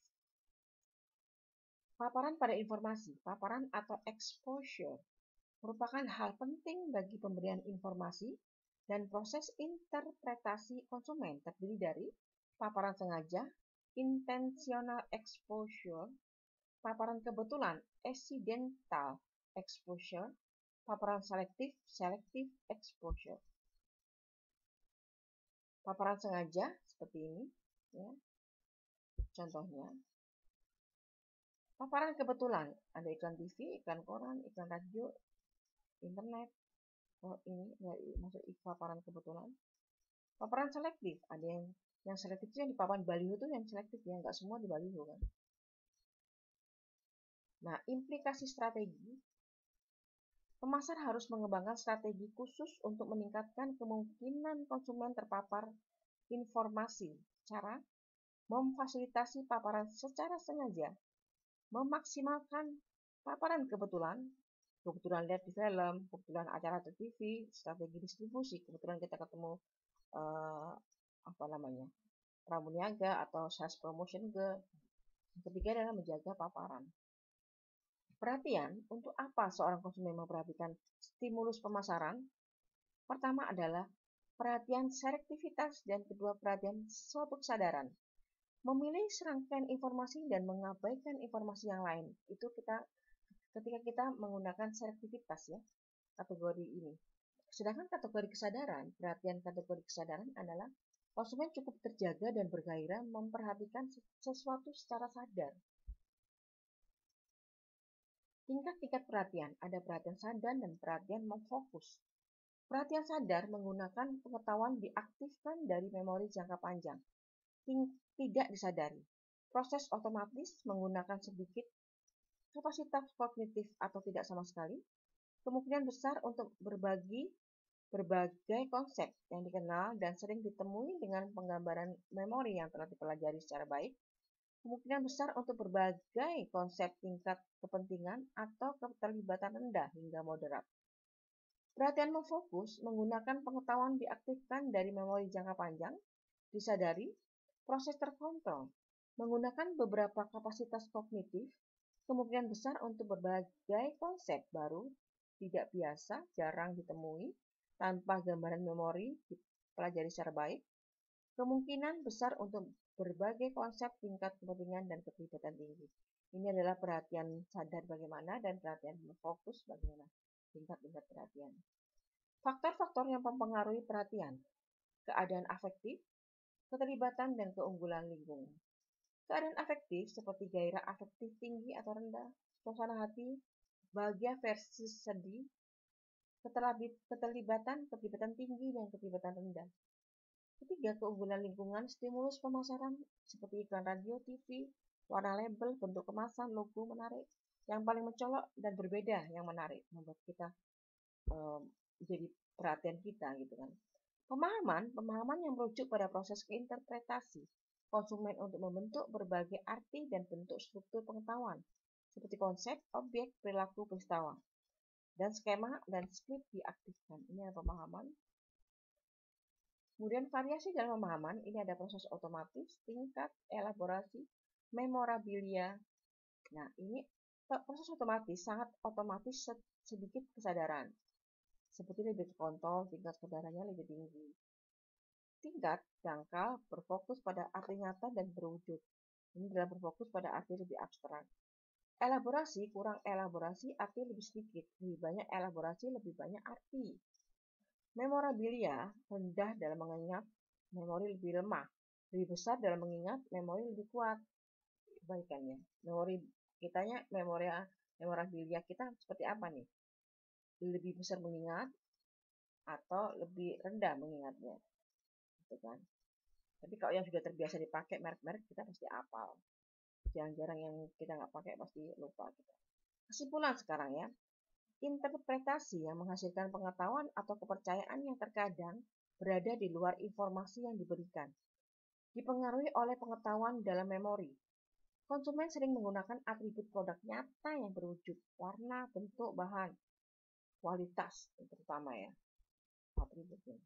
Paparan pada informasi, paparan atau exposure, merupakan hal penting bagi pemberian informasi dan proses interpretasi konsumen terdiri dari paparan sengaja, intentional exposure, paparan kebetulan, accidental exposure, paparan selektif, selective exposure. Paparan sengaja seperti ini, ya. Contohnya, paparan kebetulan, ada iklan TV, iklan koran, iklan radio, internet. Oh, ini masuk paparan kebetulan. Paparan selektif, ada yang selektif itu yang di papan baliho itu yang selektif ya, nggak semua di baliho kan. Nah, implikasi strategi, pemasar harus mengembangkan strategi khusus untuk meningkatkan kemungkinan konsumen terpapar informasi. Cara memfasilitasi paparan secara sengaja, memaksimalkan paparan kebetulan lihat di film, kebetulan acara di TV, strategi distribusi, kebetulan kita ketemu pramuniaga atau sales promotion ke. Yang ketiga adalah menjaga paparan. Perhatian, untuk apa seorang konsumen memperhatikan stimulus pemasaran? Pertama adalah perhatian selektivitas dan kedua perhatian suatu kesadaran. Memilih serangkaian informasi dan mengabaikan informasi yang lain. Itu ketika kita menggunakan selektivitas ya, kategori ini. Sedangkan kategori kesadaran, perhatian kategori kesadaran adalah konsumen cukup terjaga dan bergairah memperhatikan sesuatu secara sadar. Tingkat-tingkat perhatian, ada perhatian sadar dan perhatian memfokus. Perhatian sadar menggunakan pengetahuan diaktifkan dari memori jangka panjang. Tidak disadari. Proses otomatis menggunakan sedikit kapasitas kognitif atau tidak sama sekali. Kemungkinan besar untuk berbagai konsep yang dikenal dan sering ditemui dengan penggambaran memori yang telah dipelajari secara baik. Kemungkinan besar untuk berbagai konsep tingkat kepentingan atau keterlibatan rendah hingga moderat. Perhatian memfokus menggunakan pengetahuan diaktifkan dari memori jangka panjang, disadari, proses terkontrol, menggunakan beberapa kapasitas kognitif, kemungkinan besar untuk berbagai konsep baru, tidak biasa, jarang ditemui, tanpa gambaran memori dipelajari secara baik, kemungkinan besar untuk berbagai konsep tingkat kepentingan dan keterlibatan tinggi. Ini adalah perhatian sadar bagaimana dan perhatian fokus bagaimana, tingkat-tingkat perhatian. Faktor-faktor yang mempengaruhi perhatian, keadaan afektif, keterlibatan dan keunggulan lingkungan. Keadaan afektif seperti gairah afektif tinggi atau rendah, suasana hati, bahagia versus sedih, keterlibatan tinggi dan keterlibatan rendah. Ketiga, keunggulan lingkungan, stimulus pemasaran seperti iklan radio, TV, warna label, bentuk kemasan, logo menarik, yang paling mencolok dan berbeda yang menarik, membuat kita jadi perhatian kita gitu kan. Pemahaman yang merujuk pada proses keinterpretasi konsumen untuk membentuk berbagai arti dan bentuk struktur pengetahuan seperti konsep, objek, perilaku, peristiwa, dan skema dan skrip diaktifkan. Ini adalah pemahaman. Kemudian variasi dalam pemahaman, ini ada proses otomatis, tingkat, elaborasi, memorabilia. Nah, ini proses otomatis, sangat otomatis sedikit kesadaran. Seperti lebih terkontrol, tingkat kesadarannya lebih tinggi. Tingkat, dangkal, berfokus pada arti nyata dan berwujud. Ini adalah berfokus pada arti lebih abstrak. Elaborasi, kurang elaborasi, arti lebih sedikit. Lebih banyak elaborasi, lebih banyak arti. Memorabilia, rendah dalam mengingat, memori lebih lemah. Lebih besar dalam mengingat, memori lebih kuat. Kebalikannya, memorabilia kita seperti apa nih? Lebih besar mengingat atau lebih rendah mengingatnya, gitu kan? Tapi kalau yang sudah terbiasa dipakai merek-merek, kita pasti hafal. Jarang-jarang yang kita nggak pakai pasti lupa kita. Kesimpulan sekarang ya, interpretasi yang menghasilkan pengetahuan atau kepercayaan yang terkadang berada di luar informasi yang diberikan, dipengaruhi oleh pengetahuan dalam memori. Konsumen sering menggunakan atribut produk nyata yang berwujud, warna, bentuk, bahan, kualitas terutama ya, atributnya.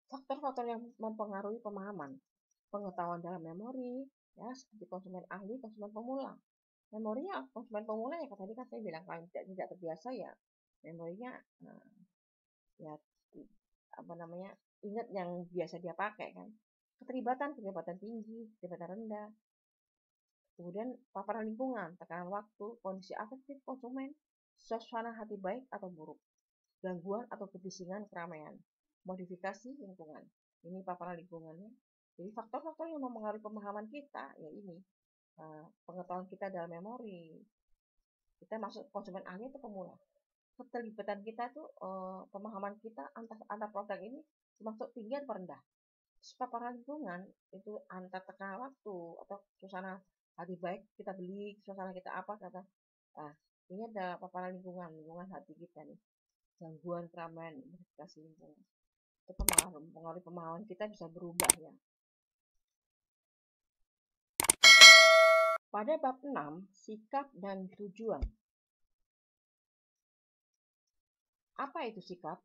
Faktor-faktor yang mempengaruhi pemahaman. pengetahuan dalam memori, ya seperti konsumen ahli, konsumen pemula. Memorinya konsumen pemula ya tadi kan saya bilang kalau tidak terbiasa ya memorinya ya apa namanya ingat yang biasa dia pakai kan. Keterlibatan tinggi, keterlibatan rendah. Kemudian paparan lingkungan, tekanan waktu, kondisi afektif konsumen, suasana hati baik atau buruk, gangguan atau kebisingan keramaian, modifikasi lingkungan. Ini paparan lingkungannya. Jadi faktor-faktor yang mempengaruhi pemahaman kita ya ini pengetahuan kita dalam memori. Kita masuk konsumen ahli atau pemula. Keterlibatan kita tuh pemahaman kita antar produk ini termasuk tinggi atau rendah. Paparan lingkungan itu antar tekanan waktu atau suasana hati baik kita beli, suasana kita apa kata. Nah, ini ada paparan lingkungan hati kita nih. Gangguan keramaian, modifikasi lingkungan. Itu pengaruh pemahaman kita bisa berubah ya. Pada bab 6, sikap dan tujuan. Apa itu sikap?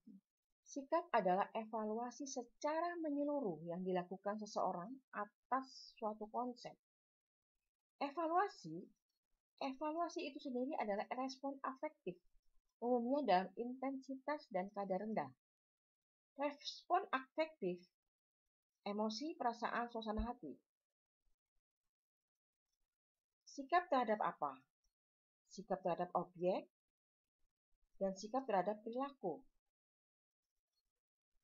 Sikap adalah evaluasi secara menyeluruh yang dilakukan seseorang atas suatu konsep. Evaluasi itu sendiri adalah respon afektif, umumnya dalam intensitas dan kadar rendah. Respon afektif, emosi, perasaan, suasana hati. Sikap terhadap apa? Sikap terhadap objek dan sikap terhadap perilaku.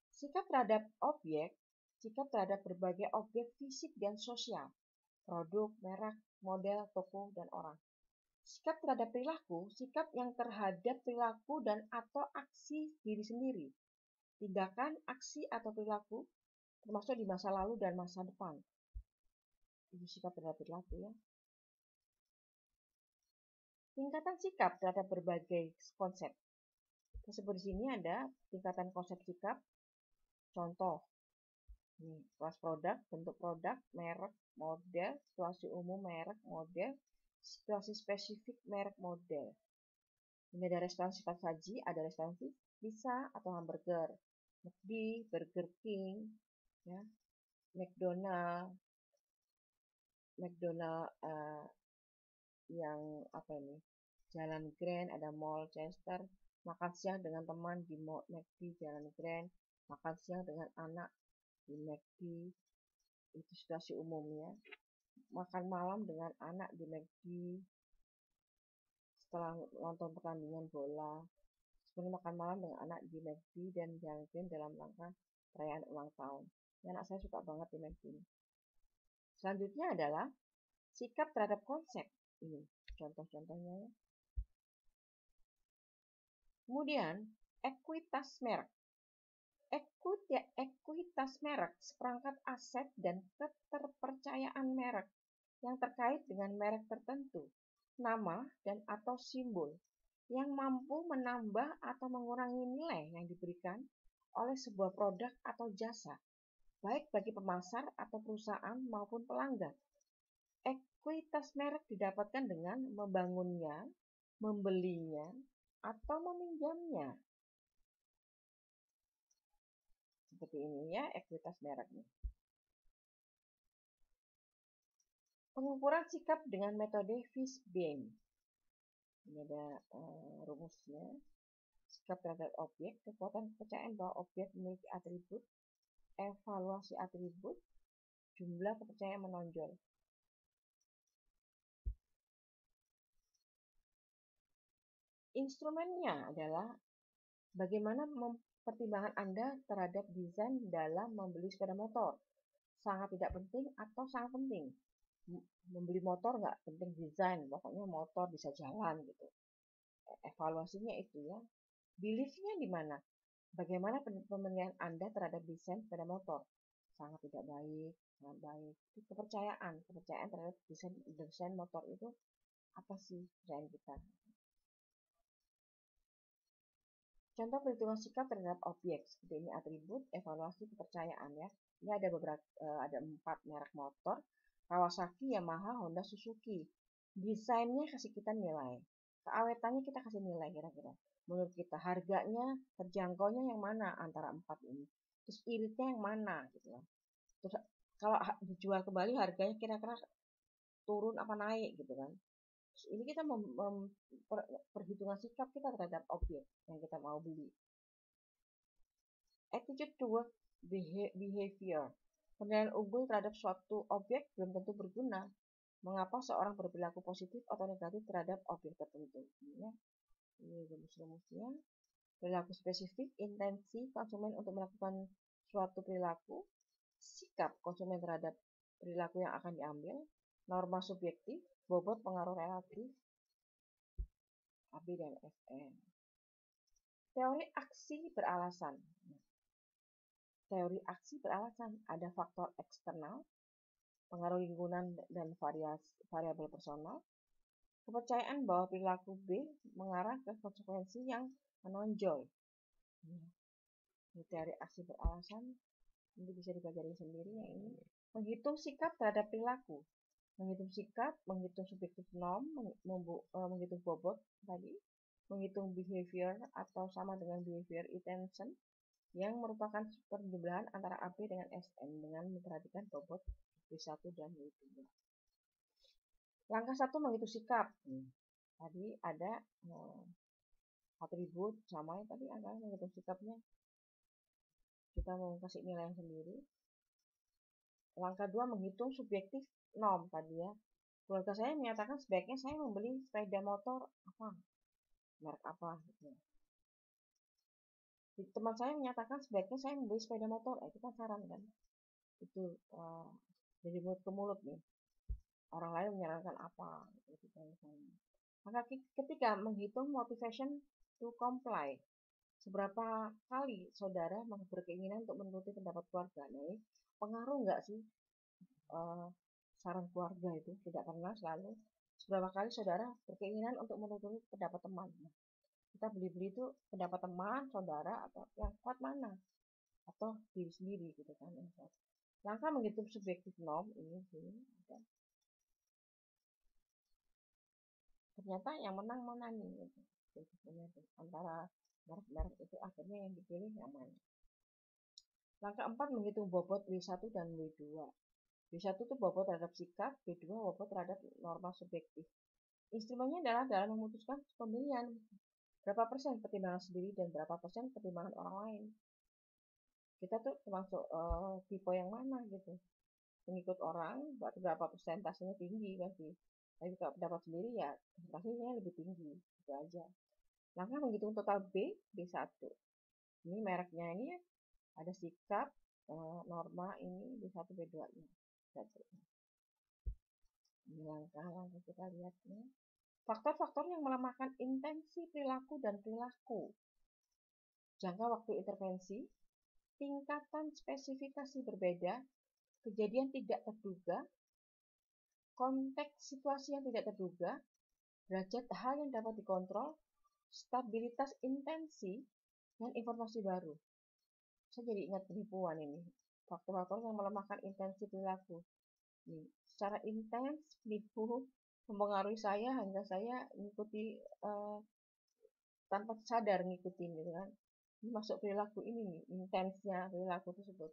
Sikap terhadap objek, sikap terhadap berbagai objek fisik dan sosial, produk, merek, model, toko, dan orang. Sikap terhadap perilaku, sikap yang terhadap perilaku dan atau aksi diri sendiri. Tindakan, aksi, atau perilaku, termasuk di masa lalu dan masa depan. Itu sikap terhadap perilaku ya. Tingkatan sikap terhadap berbagai konsep. Tersebut di sini ada tingkatan konsep sikap. Contoh, kelas produk, bentuk produk, merek, model, situasi umum, merek, model, situasi spesifik, merek, model. Ini ada restoran sifat saji, ada restoran pizza atau hamburger, McD, Burger King, ya, McDonald yang apa ini, Jalan Grand, ada Mall Chester, makan siang dengan teman di McD Jalan Grand, makan siang dengan anak di McD, itu situasi umumnya. Makan malam dengan anak di McD setelah nonton pertandingan bola. Sebenarnya makan malam dengan anak di McD dan Jalan Grand dalam rangka perayaan ulang tahun. Ya, anak saya suka banget di McD. Selanjutnya adalah sikap terhadap konsep. Ini contoh-contohnya ya. Kemudian, ekuitas merek. Ekuitas merek seperangkat aset dan keterpercayaan merek yang terkait dengan merek tertentu, nama dan atau simbol yang mampu menambah atau mengurangi nilai yang diberikan oleh sebuah produk atau jasa, baik bagi pemasar atau perusahaan maupun pelanggan. Ekuitas merek didapatkan dengan membangunnya, membelinya, atau meminjamnya. Seperti ini ya ekuitas mereknya. Pengukuran sikap dengan metode Fishbein. Ini ada rumusnya. Sikap terhadap objek, kekuatan kepercayaan bahwa objek memiliki atribut, evaluasi atribut, jumlah kepercayaan menonjol. Instrumennya adalah bagaimana pertimbangan Anda terhadap desain dalam membeli sepeda motor. Sangat tidak penting atau sangat penting. Membeli motor nggak penting desain, pokoknya motor bisa jalan gitu. Evaluasinya itu ya. Beliefnya di mana? Bagaimana pemilihan Anda terhadap desain sepeda motor? Sangat tidak baik, sangat baik. Itu kepercayaan terhadap desain motor itu apa sih desain kita? Contoh perhitungan sikap terhadap objek seperti ini atribut, evaluasi, kepercayaan ya. Ini ada ada 4 merek motor, Kawasaki, Yamaha, Honda, Suzuki. Desainnya kasih kita nilai, keawetannya kita kasih nilai kira-kira. Menurut kita harganya terjangkaunya yang mana antara 4 ini. Terus iritnya yang mana gitu. Terus kalau dijual kembali harganya kira-kira turun apa naik gitu kan. Terus ini kita perhitungan sikap kita terhadap objek yang kita mau beli. Attitude toward behavior. Penilaian unggul terhadap suatu objek belum tentu berguna. Mengapa seorang berperilaku positif atau negatif terhadap objek tertentu? Ya, ini rumus-rumusnya. Perilaku spesifik, intensi konsumen untuk melakukan suatu perilaku, sikap konsumen terhadap perilaku yang akan diambil, norma subjektif, bobot pengaruh relatif, AB dan FN. Teori aksi beralasan. Teori aksi beralasan ada faktor eksternal, pengaruh lingkungan dan variabel personal, kepercayaan bahwa perilaku B mengarah ke konsekuensi yang menonjol. Ini teori aksi beralasan, ini bisa dipelajari sendiri yang ini. Menghitung sikap terhadap perilaku. Menghitung sikap, menghitung subjektif norm, menghitung bobot tadi, menghitung behavior atau sama dengan behavior intention, yang merupakan penjumlahan antara AB dengan SN dengan memperhatikan bobot B1 dan B2. Langkah 1 menghitung sikap. Tadi ada atribut sama yang tadi angka menghitung sikapnya. Kita mau kasih nilai yang sendiri. Langkah 2 menghitung subjektif norm tadi ya. Keluarga saya menyatakan sebaiknya saya membeli sepeda motor apa, merek apa gitu. Teman saya menyatakan sebaiknya saya membeli sepeda motor, itu kan saran kan, itu dari mulut ke mulut nih, orang lain menyarankan apa gitu kan. Maka ketika menghitung motivation to comply, seberapa kali saudara berkeinginan untuk menuruti pendapat keluarga, nih pengaruh nggak sih saran keluarga itu, tidak pernah, selalu. Seberapa kali saudara berkeinginan untuk menuruti pendapat teman. Kita beli-beli itu pendapat teman, saudara, atau yang kuat mana? Atau diri sendiri gitu kan. Langkah menghitung subjektif norm ini sih ada. Ternyata yang menang mana nih gitu. Antara merek-merek itu akhirnya yang dipilih yang mana. Langkah 4 menghitung bobot W1 dan W2. W1 itu bobot terhadap sikap, W2 bobot terhadap norma subjektif. Instrumennya adalah dalam memutuskan pemilihan. Berapa persen pertimbangan sendiri dan berapa persen pertimbangan orang lain. Kita tuh termasuk tipe yang mana gitu. Mengikut orang, berapa persentasenya tinggi pasti. Tapi kalau pendapat sendiri ya pastinya lebih tinggi. Itu aja. Langkah menghitung total B1. Ini mereknya ini ada sikap, norma ini B1, B2-nya. Ini langkah-langkah kita lihatnya. Faktor-faktor yang melemahkan intensi perilaku dan perilaku. Jangka waktu intervensi, tingkatan spesifikasi berbeda, kejadian tidak terduga, konteks situasi yang tidak terduga, derajat hal yang dapat dikontrol, stabilitas intensi, dan informasi baru. Saya jadi ingat penipuan ini. Faktor-faktor yang melemahkan intensi perilaku. Nih, secara intens penipu mempengaruhi saya hingga saya mengikuti tanpa sadar ngikutin gitu kan. Ini masuk perilaku ini nih, intensnya perilaku tersebut.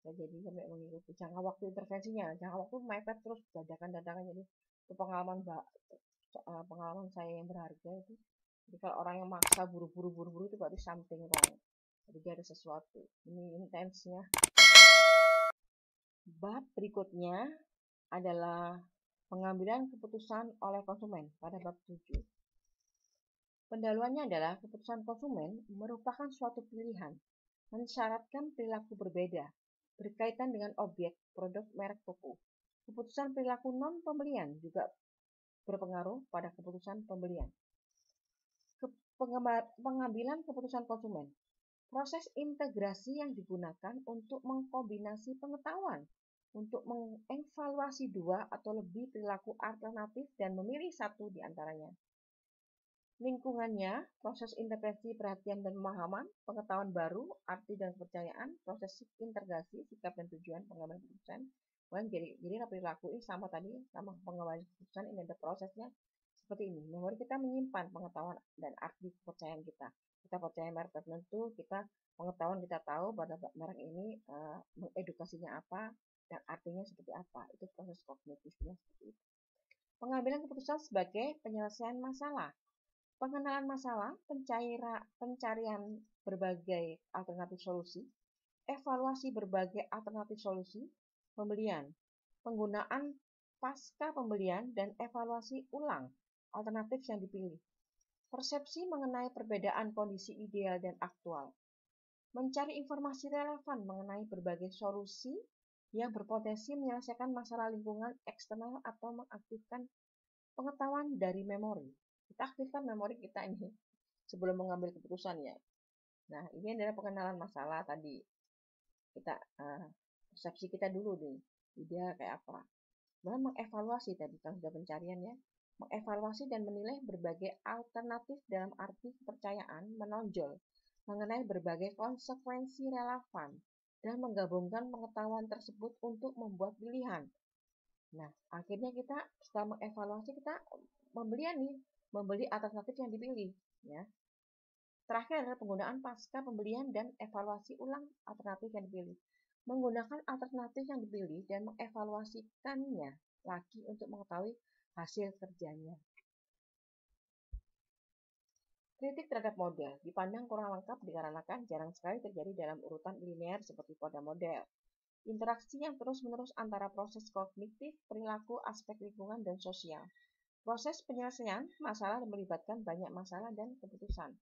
Saya jadi sampai mengikuti jangka waktu intervensinya, jangka waktu mepet terus dadakan-dadakan. Jadi itu pengalaman saya yang berharga itu. Jadi kalau orang yang maksa buru-buru itu berarti something wrong. Jadi dia ada sesuatu. Ini intensnya. Bab berikutnya adalah pengambilan keputusan oleh konsumen pada bab 7. Pendahuluannya adalah keputusan konsumen merupakan suatu pilihan, mensyaratkan perilaku berbeda, berkaitan dengan objek, produk, merek, toko. Keputusan perilaku non-pembelian juga berpengaruh pada keputusan pembelian. Pengambilan keputusan konsumen. Proses integrasi yang digunakan untuk mengkombinasi pengetahuan, untuk mengevaluasi dua atau lebih perilaku alternatif dan memilih satu di antaranya. Lingkungannya, proses intervensi, perhatian dan pemahaman, pengetahuan baru, arti dan kepercayaan, proses integrasi, sikap dan tujuan pengambilan keputusan. Jadi perilaku ini sama tadi, sama pengambilan keputusan, ini ada prosesnya seperti ini. Memori kita menyimpan pengetahuan dan arti kepercayaan kita. Kita percaya merek tertentu, kita pengetahuan kita tahu pada merek ini mengedukasinya apa, dan artinya seperti apa. Itu proses kognitifnya seperti itu. Pengambilan keputusan sebagai penyelesaian masalah. Pengenalan masalah, pencarian berbagai alternatif solusi, evaluasi berbagai alternatif solusi, pembelian, penggunaan pasca pembelian dan evaluasi ulang alternatif yang dipilih. Persepsi mengenai perbedaan kondisi ideal dan aktual. Mencari informasi relevan mengenai berbagai solusi yang berpotensi menyelesaikan masalah lingkungan eksternal atau mengaktifkan pengetahuan dari memori. Kita aktifkan memori kita ini sebelum mengambil keputusan ya. Nah, ini adalah pengenalan masalah tadi. Kita persepsi kita dulu nih, ideal kayak apa. Kemudian mengevaluasi tadi kalau sudah pencarian ya. Mengevaluasi dan menilai berbagai alternatif dalam arti kepercayaan menonjol mengenai berbagai konsekuensi relevan dan menggabungkan pengetahuan tersebut untuk membuat pilihan. Nah, akhirnya kita setelah mengevaluasi kita membeli alternatif yang dipilih, ya. Terakhir adalah penggunaan pasca pembelian dan evaluasi ulang alternatif yang dipilih. Menggunakan alternatif yang dipilih dan mengevaluasikannya lagi untuk mengetahui hasil kerjanya. Kritik terhadap model dipandang kurang lengkap dikarenakan jarang sekali terjadi dalam urutan linear seperti pada model. Interaksi yang terus-menerus antara proses kognitif, perilaku, aspek lingkungan, dan sosial. Proses penyelesaian masalah melibatkan banyak masalah dan keputusan.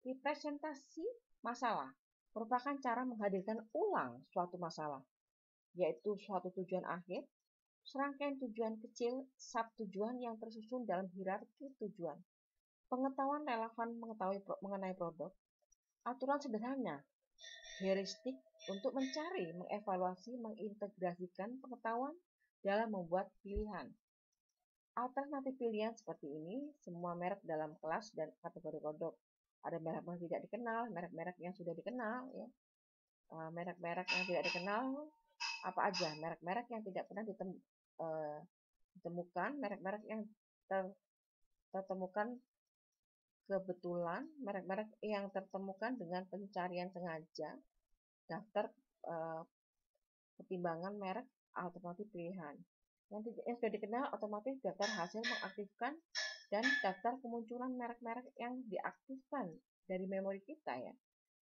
Representasi masalah merupakan cara menghadirkan ulang suatu masalah, yaitu suatu tujuan akhir, serangkaian tujuan kecil, sub-tujuan yang tersusun dalam hierarki tujuan. Pengetahuan relevan mengenai produk, aturan sederhana, heuristik untuk mencari, mengevaluasi, mengintegrasikan pengetahuan dalam membuat pilihan. Alternatif pilihan seperti ini, semua merek dalam kelas dan kategori produk. Ada merek-merek tidak dikenal, merek-merek yang sudah dikenal, ya. Merek-merek yang tidak dikenal, apa aja? Merek-merek yang tidak pernah ditemukan, merek-merek yang tertemukan kebetulan, merek-merek yang tertemukan dengan pencarian sengaja, daftar pertimbangan merek alternatif pilihan. Yang sudah dikenal otomatis daftar hasil mengaktifkan dan daftar kemunculan merek-merek yang diaktifkan dari memori kita ya.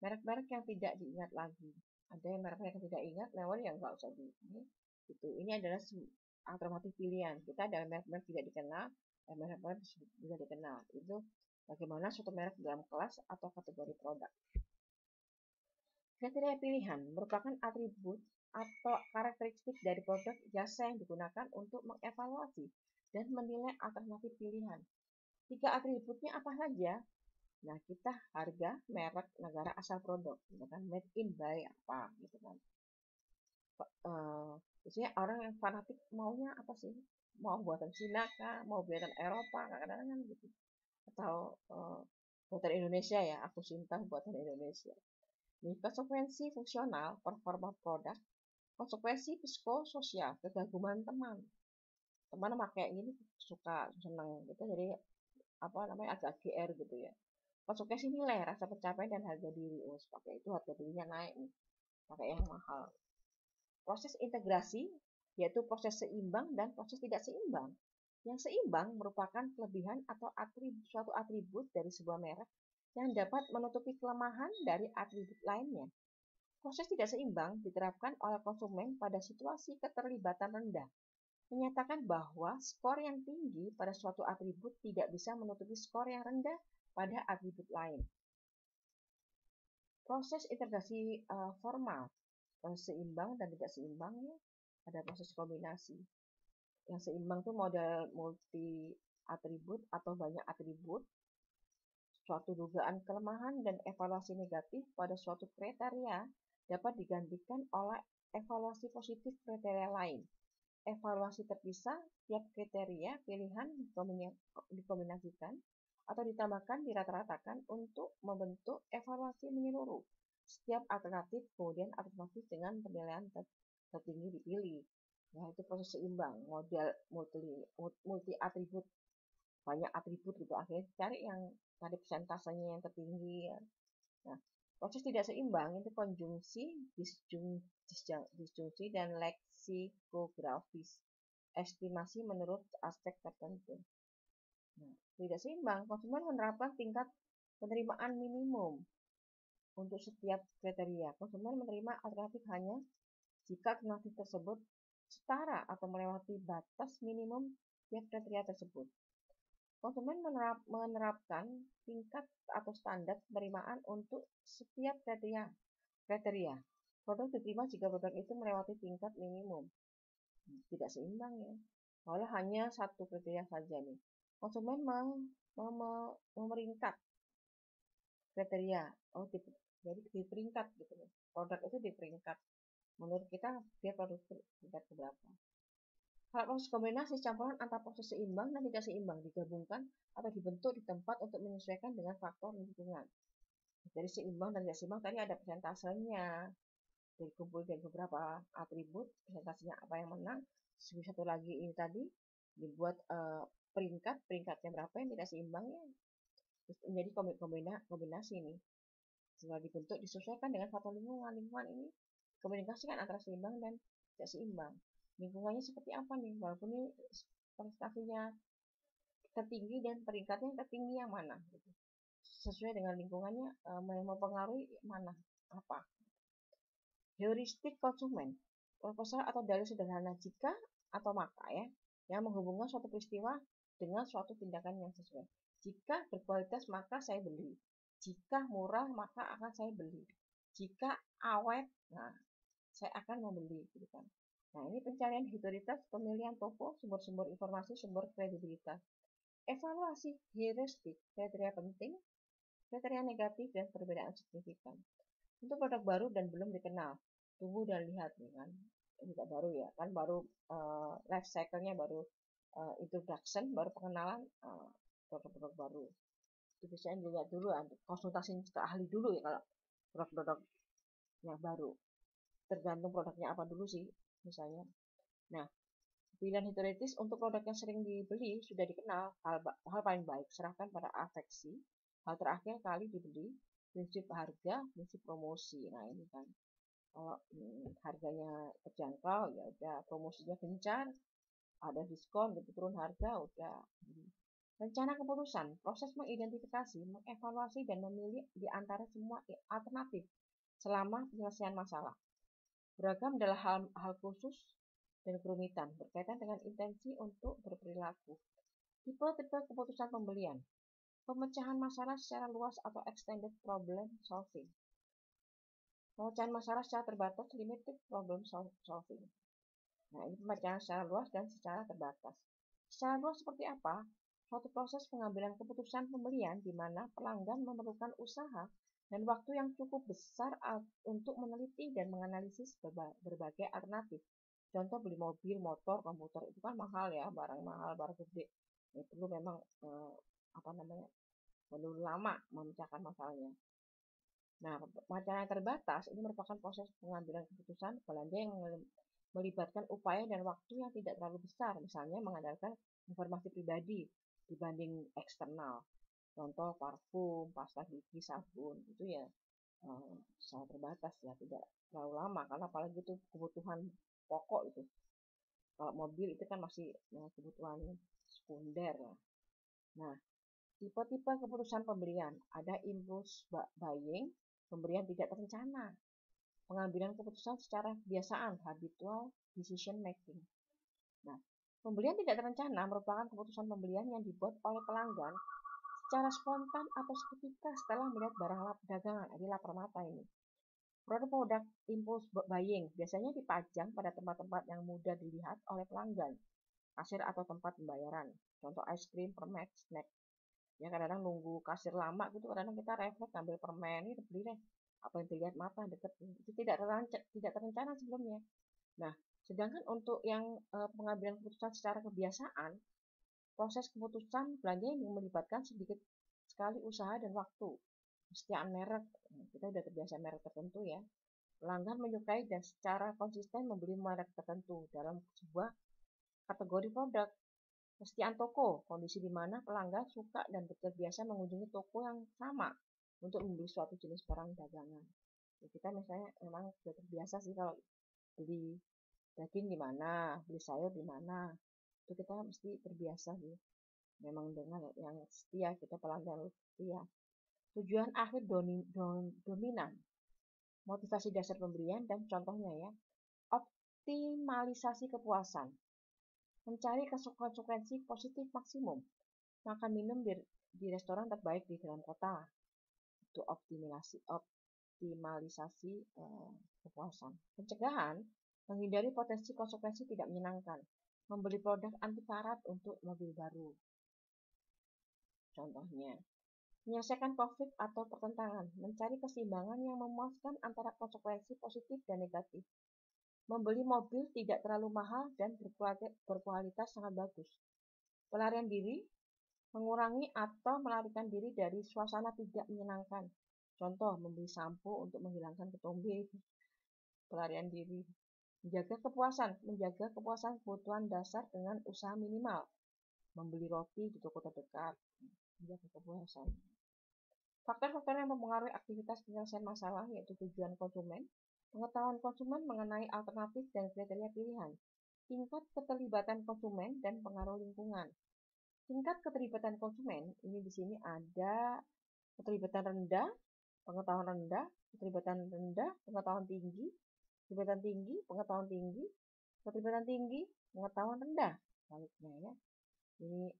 Merek-merek yang tidak diingat lagi. Ada yang merek-merek yang tidak ingat, memori yang nggak usah diingat. Gitu. Ini adalah alternatif pilihan. Kita ada merek-merek tidak dikenal, dan merek-merek sudah dikenal. Itu bagaimana suatu merek dalam kelas atau kategori produk. Kriteria pilihan merupakan atribut atau karakteristik dari produk jasa yang digunakan untuk mengevaluasi dan menilai alternatif pilihan. 3 atributnya apa saja? Nah, kita harga, merek, negara asal produk, gitu kan? Made in by apa, gitu kan? Biasanya orang yang fanatik maunya apa sih? Mau buatan Cina kah? Mau buatan Eropa? Kadang-kadang kan gitu. Atau buatan Indonesia ya, aku cinta buatan Indonesia. Nih, konsekuensi fungsional, performa produk, konsekuensi psikososial, kegaguman teman. Teman pakai ini suka senang gitu, jadi apa namanya agak GR gitu ya. Konsekuensi nilai, rasa pencapaian dan harga diri. Pakai itu harga dirinya naik nih, pakai yang mahal. Proses integrasi yaitu proses seimbang dan proses tidak seimbang. Yang seimbang merupakan kelebihan atau suatu atribut dari sebuah merek yang dapat menutupi kelemahan dari atribut lainnya. Proses tidak seimbang diterapkan oleh konsumen pada situasi keterlibatan rendah, menyatakan bahwa skor yang tinggi pada suatu atribut tidak bisa menutupi skor yang rendah pada atribut lain. Proses integrasi formal, proses seimbang dan tidak seimbangnya, ada proses kombinasi. Yang seimbang itu model multi atribut atau banyak atribut, suatu dugaan kelemahan dan evaluasi negatif pada suatu kriteria dapat digantikan oleh evaluasi positif kriteria lain. Evaluasi terpisah, tiap kriteria pilihan dikombinasikan atau ditambahkan dirata-ratakan untuk membentuk evaluasi menyeluruh. Setiap alternatif kemudian alternatif dengan penilaian tertinggi dipilih. Nah, itu proses seimbang, model multi atribut, banyak atribut gitu. Akhirnya cari yang tadi persentasenya yang tertinggi ya. Nah, Proses tidak seimbang itu konjungsi, disjungsi, dan leksikografis. Estimasi menurut aspek tertentu. Nah, tidak seimbang, konsumen menerapkan tingkat penerimaan minimum untuk setiap kriteria. Konsumen menerima alternatif hanya jika alternatif tersebut setara atau melewati batas minimum tiap kriteria tersebut. Konsumen menerapkan tingkat atau standar penerimaan untuk setiap kriteria. Produk diterima jika produk itu melewati tingkat minimum. Tidak seimbang ya. Malah hanya satu kriteria saja nih. Konsumen memeringkat kriteria. Jadi di peringkat gitu. Produk itu di peringkat. Menurut kita dia produk tingkat keberapa. Hal proses kombinasi campuran antara proses seimbang dan tidak seimbang digabungkan atau dibentuk di tempat untuk menyesuaikan dengan faktor lingkungan. Jadi seimbang dan tidak seimbang tadi ada persentasenya. Dikumpul dari beberapa atribut, persentasenya apa yang menang. Satu lagi ini tadi dibuat peringkatnya berapa yang tidak seimbangnya. Terus menjadi kombinasi ini. Setelah dibentuk disesuaikan dengan faktor lingkungan. Lingkungan ini komunikasikan antara seimbang dan tidak seimbang. Lingkungannya seperti apa nih? Walaupun ini prestasinya tertinggi dan peringkatnya tertinggi yang mana? Gitu. Sesuai dengan lingkungannya yang mempengaruhi mana? Apa? Heuristik konsumen. Proposal atau dalil sederhana jika atau maka ya, yang menghubungkan suatu peristiwa dengan suatu tindakan yang sesuai. Jika berkualitas maka saya beli. Jika murah maka akan saya beli. Jika awet, nah saya akan membeli gitu kan. Nah, ini pencarian historitas, pemilihan toko, sumber-sumber informasi, sumber kredibilitas. Evaluasi heuristik, kriteria penting, kriteria negatif, dan perbedaan signifikan. Untuk produk baru dan belum dikenal, tunggu dan lihat nih kan. Ini tidak baru ya, kan baru life cycle-nya baru introduction, baru pengenalan produk-produk baru. Itu biasanya dilihat dulu, konsultasi ke ahli dulu ya kalau produk-produk yang baru. Tergantung produknya apa dulu sih misalnya. Nah, pilihan heuristis untuk produk yang sering dibeli sudah dikenal. Hal paling baik serahkan pada afeksi. Hal terakhir kali dibeli, prinsip harga, prinsip promosi. Nah, ini kan kalau harganya terjangkau ya udah, promosinya gencar, ada diskon gitu, turun harga udah. Rencana keputusan, proses mengidentifikasi, mengevaluasi dan memilih di antara semua alternatif selama penyelesaian masalah. Beragam adalah hal khusus dan kerumitan berkaitan dengan intensi untuk berperilaku. Tipe-tipe keputusan pembelian. Pemecahan masalah secara luas atau extended problem solving. Pemecahan masalah secara terbatas, limited problem solving. Nah, ini pemecahan secara luas dan secara terbatas. Secara luas seperti apa? Suatu proses pengambilan keputusan pembelian di mana pelanggan memerlukan usaha dan waktu yang cukup besar untuk meneliti dan menganalisis berbagai alternatif. Contoh beli mobil, motor, komputer itu kan mahal ya, barang mahal, barang gede. Ini perlu memang perlu lama memecahkan masalahnya. Nah, macam yang terbatas ini merupakan proses pengambilan keputusan belanja yang melibatkan upaya dan waktu yang tidak terlalu besar, misalnya mengandalkan informasi pribadi dibanding eksternal. Contoh parfum, pasta gigi, sabun itu ya sangat terbatas ya, tidak terlalu lama karena apalagi itu kebutuhan pokok itu. Kalau mobil itu kan masih kebutuhan sekunder. Nah, tipe-tipe keputusan pembelian ada impulse buying, pembelian tidak terencana, pengambilan keputusan secara kebiasaan, habitual decision making. Nah, pembelian tidak terencana merupakan keputusan pembelian yang dibuat oleh pelanggan secara spontan atau seketika setelah melihat barang dagangan. Ini lapar mata ini. Produk-produk impulse buying biasanya dipajang pada tempat-tempat yang mudah dilihat oleh pelanggan, kasir atau tempat pembayaran. Contoh es krim, permen, snack. Ya kadang-kadang nunggu kasir lama gitu, kadang-kadang kita refleks ambil permen ini beli deh. Apa yang dilihat mata deket itu tidak terencana sebelumnya. Nah, sedangkan untuk yang pengambilan keputusan secara kebiasaan, proses keputusan belanja yang melibatkan sedikit sekali usaha dan waktu. Kesetiaan merek, kita sudah terbiasa merek tertentu ya. Pelanggan menyukai dan secara konsisten membeli merek tertentu dalam sebuah kategori produk. Kesetiaan toko, kondisi di mana pelanggan suka dan terbiasa mengunjungi toko yang sama untuk membeli suatu jenis barang dagangan. Ya, kita misalnya memang sudah terbiasa sih kalau beli daging di mana, beli sayur di mana, itu kita mesti terbiasa sih. Memang dengan yang setia, kita pelanggan setia. Tujuan akhir dominan, motivasi dasar pembelian dan contohnya ya, optimalisasi kepuasan, mencari konsekuensi positif maksimum, makan minum di restoran terbaik di dalam kota, itu optimalisasi kepuasan. Pencegahan, menghindari potensi konsekuensi tidak menyenangkan, membeli produk anti karat untuk mobil baru. Contohnya, menyelesaikan konflik atau pertentangan, mencari keseimbangan yang memuaskan antara konsekuensi positif dan negatif. Membeli mobil tidak terlalu mahal dan berkualitas sangat bagus. Pelarian diri, mengurangi atau melarikan diri dari suasana tidak menyenangkan. Contoh, membeli sampo untuk menghilangkan ketombe. Pelarian diri. Menjaga kepuasan kebutuhan dasar dengan usaha minimal. Membeli roti di toko terdekat. Menjaga kepuasan. Faktor-faktor yang mempengaruhi aktivitas penyelesaian masalah yaitu tujuan konsumen, pengetahuan konsumen mengenai alternatif dan kriteria pilihan, tingkat keterlibatan konsumen, dan pengaruh lingkungan. Tingkat keterlibatan konsumen, ini di sini ada keterlibatan rendah, pengetahuan rendah, keterlibatan rendah, pengetahuan tinggi, keterlibatan tinggi, pengetahuan tinggi, keterlibatan tinggi, pengetahuan rendah. Baliknya ya. Ini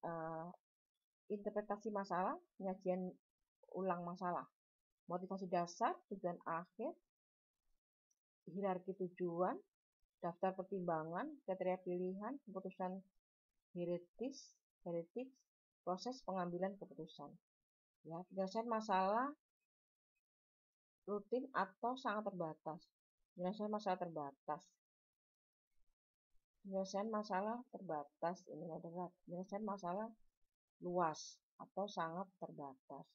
interpretasi masalah, penyajian ulang masalah, motivasi dasar, tujuan akhir, hierarki tujuan, daftar pertimbangan, kriteria pilihan, keputusan heuristis, proses pengambilan keputusan. Ya, penyelesaian masalah rutin atau sangat terbatas. Penyelesaian masalah terbatas. Penyelesaian masalah terbatas, ini adalah penyelesaian masalah luas atau sangat terbatas.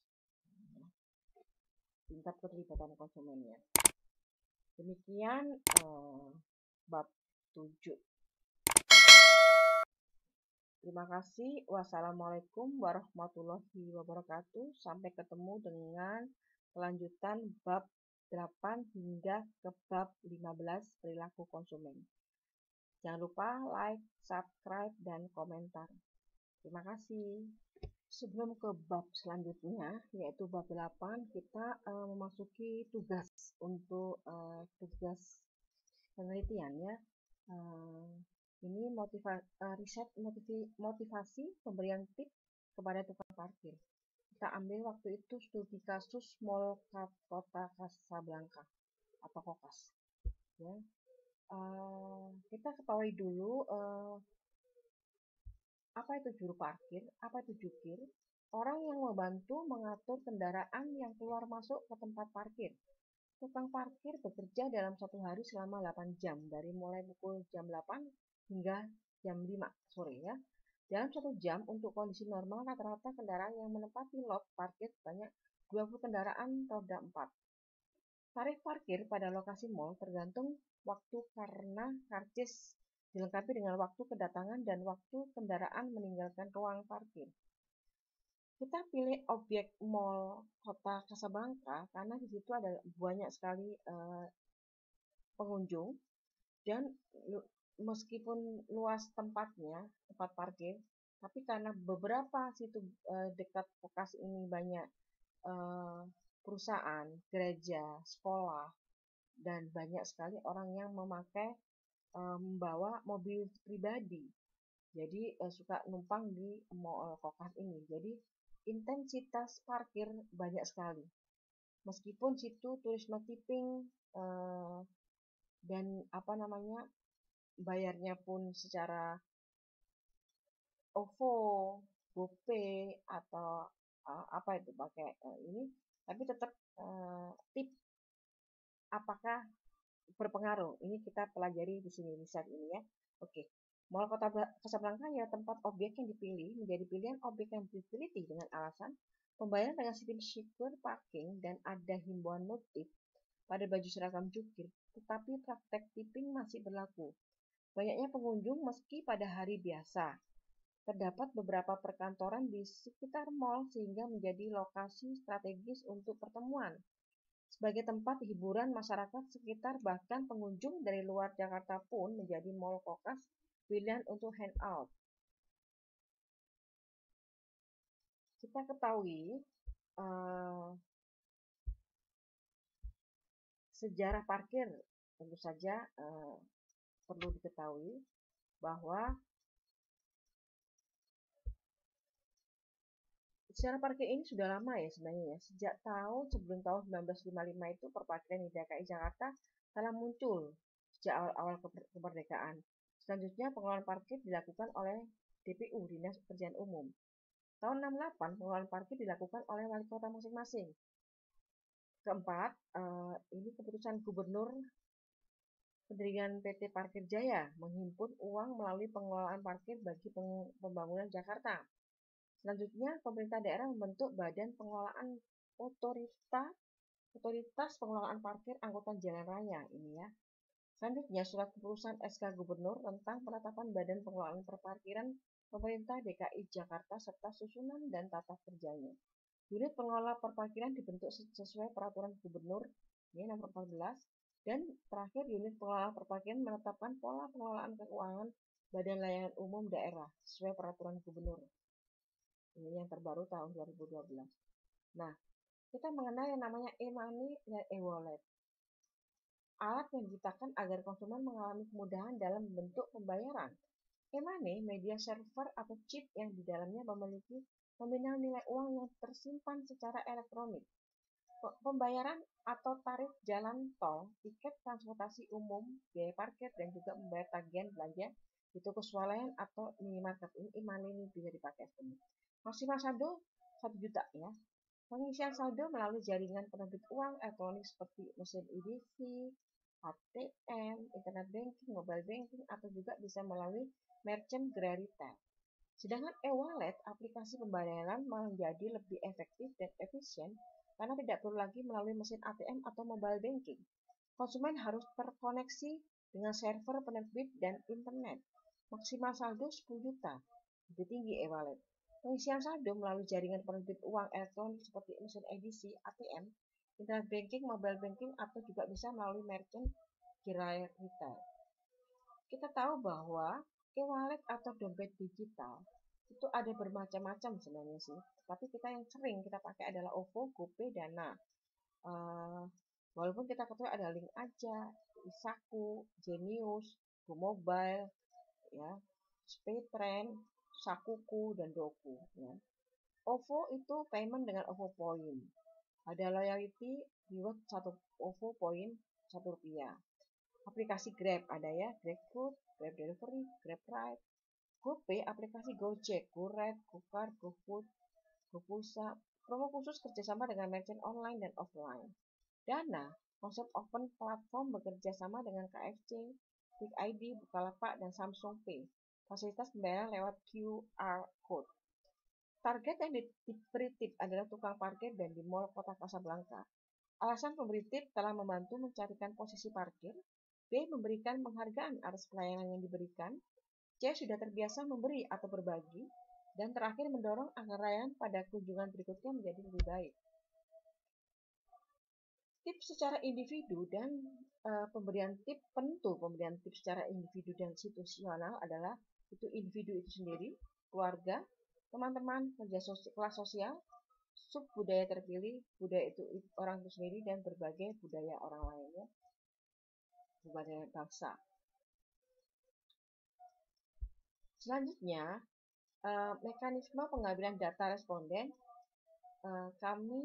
Tingkat keterlibatan konsumennya. Demikian bab 7. Terima kasih. Wassalamualaikum warahmatullahi wabarakatuh. Sampai ketemu dengan kelanjutan bab 8 hingga ke bab 15 perilaku konsumen. Jangan lupa like, subscribe, dan komentar. Terima kasih. Sebelum ke bab selanjutnya, yaitu bab 8, kita memasuki tugas untuk tugas penelitian ya. Ini motivasi pemberian tip kepada tukang parkir. Kita ambil waktu itu studi kasus Mall Kota Casablanca atau Kokas. Ya. Kita ketahui dulu apa itu juru parkir, apa itu jukir. Orang yang membantu mengatur kendaraan yang keluar masuk ke tempat parkir. Tukang parkir bekerja dalam satu hari selama 8 jam, dari mulai pukul jam 8 hingga jam 5 sore ya. Dalam 1 jam untuk kondisi normal rata-rata kendaraan yang menempati lot parkir banyak 20 kendaraan roda 4. Tarif parkir pada lokasi mal tergantung waktu karena karcis dilengkapi dengan waktu kedatangan dan waktu kendaraan meninggalkan ruang parkir. Kita pilih objek Mall Kota Casablanca karena di situ ada banyak sekali pengunjung dan meskipun luas tempatnya, tempat parkir, tapi karena beberapa situ dekat lokasi ini banyak perusahaan, gereja, sekolah, dan banyak sekali orang yang memakai membawa mobil pribadi. Jadi suka numpang di Mall Kokas ini. Jadi intensitas parkir banyak sekali. Meskipun situ turisme tipping dan bayarnya pun secara OVO, GoPay atau pakai ini, tapi tetap tip apakah berpengaruh. Ini kita pelajari di sini riset ini ya. Oke. Mall Kota Casablanca ya tempat objek yang dipilih menjadi pilihan objek yang diteliti dengan alasan pembayaran dengan sistem secure parking dan ada himbauan notif pada baju seragam jukir, tetapi praktek tipping masih berlaku. Banyaknya pengunjung meski pada hari biasa. Terdapat beberapa perkantoran di sekitar mal sehingga menjadi lokasi strategis untuk pertemuan. Sebagai tempat hiburan masyarakat sekitar bahkan pengunjung dari luar Jakarta pun menjadi Mall Kokas pilihan untuk hangout. Kita ketahui uh, sejarah parkir tentu saja perlu diketahui bahwa sejarah parkir ini sudah lama ya sebenarnya ya. Sejak sebelum tahun 1955 itu perparkiran di DKI Jakarta telah muncul sejak awal-awal kemerdekaan. Selanjutnya pengelolaan parkir dilakukan oleh DPU, Dinas Pekerjaan Umum. Tahun 68 pengelolaan parkir dilakukan oleh wali kota masing-masing. Keempat, ini keputusan gubernur pendirian PT Parkir Jaya menghimpun uang melalui pengelolaan parkir bagi pembangunan Jakarta. Selanjutnya, pemerintah daerah membentuk Badan Pengelolaan Otoritas Pengelolaan Parkir Angkutan Jalan Raya ini ya. Selanjutnya, surat keputusan SK Gubernur tentang penetapan Badan Pengelolaan Perparkiran Pemerintah DKI Jakarta serta susunan dan tata kerjanya. Unit pengelola perparkiran dibentuk sesuai peraturan Gubernur ini nomor 14 dan terakhir unit pengelola perparkiran menetapkan pola pengelolaan keuangan Badan Layanan Umum Daerah sesuai peraturan Gubernur. Ini yang terbaru tahun 2012. Nah, kita mengenal yang namanya e-money dan e-wallet. Alat yang diciptakan agar konsumen mengalami kemudahan dalam bentuk pembayaran. E-money, media server atau chip yang di dalamnya memiliki nominal nilai uang yang tersimpan secara elektronik. Pembayaran atau tarif jalan tol, tiket transportasi umum, biaya parkir, dan juga membayar tagihan belanja di toko swalayan atau minimarket. Ini e-money ini bisa dipakai semua. Maksimal saldo 1 juta ya. Pengisian saldo melalui jaringan penerbit uang elektronik seperti mesin EDC, ATM, internet banking, mobile banking, atau juga bisa melalui merchant gerai retail. Sedangkan e-wallet, aplikasi pembayaran menjadi lebih efektif dan efisien karena tidak perlu lagi melalui mesin ATM atau mobile banking. Konsumen harus terkoneksi dengan server penerbit dan internet. Maksimal saldo 10 juta, lebih tinggi e-wallet. Pengisian saldo melalui jaringan penerbit uang elektronik seperti mesin edisi, ATM, internet banking, mobile banking, atau juga bisa melalui merchant gerai retail. Kita tahu bahwa e-wallet atau dompet digital itu ada bermacam-macam sebenarnya sih. Tapi kita yang sering kita pakai adalah OVO, GoPay, Dana. Walaupun kita ketahui ada Link Aja, Isaku, Genius, GoMobile, ya, SpayTrend, Sakuku, dan Doku. Ya. OVO itu payment dengan OVO Point. Ada loyalty reward 1 OVO Point Rp1. Aplikasi Grab ada ya, GrabFood, Grab Delivery, GrabRide. GoPay aplikasi Gojek, GoRide, GoCar, GoFood, GoPulsa. Promo khusus kerjasama dengan merchant online dan offline. Dana, konsep open platform bekerja sama dengan KFC, Quick ID, Bukalapak, dan Samsung Pay. Fasilitas pembayaran lewat QR Code. Target yang diberi tip adalah tukang parkir dan di Mall Kota Kasablanka. Alasan pemberi tip telah membantu mencarikan posisi parkir, B. memberikan penghargaan atas pelayanan yang diberikan, C. sudah terbiasa memberi atau berbagi, dan terakhir mendorong agar layanan pada kunjungan berikutnya menjadi lebih baik. Tip secara individu dan pemberian tip secara individu dan situasional adalah itu individu itu sendiri, keluarga, teman-teman, kelas sosial, sub budaya terpilih, budaya itu orang itu sendiri, dan berbagai budaya orang lainnya, berbagai bangsa. Selanjutnya, mekanisme pengambilan data responden, kami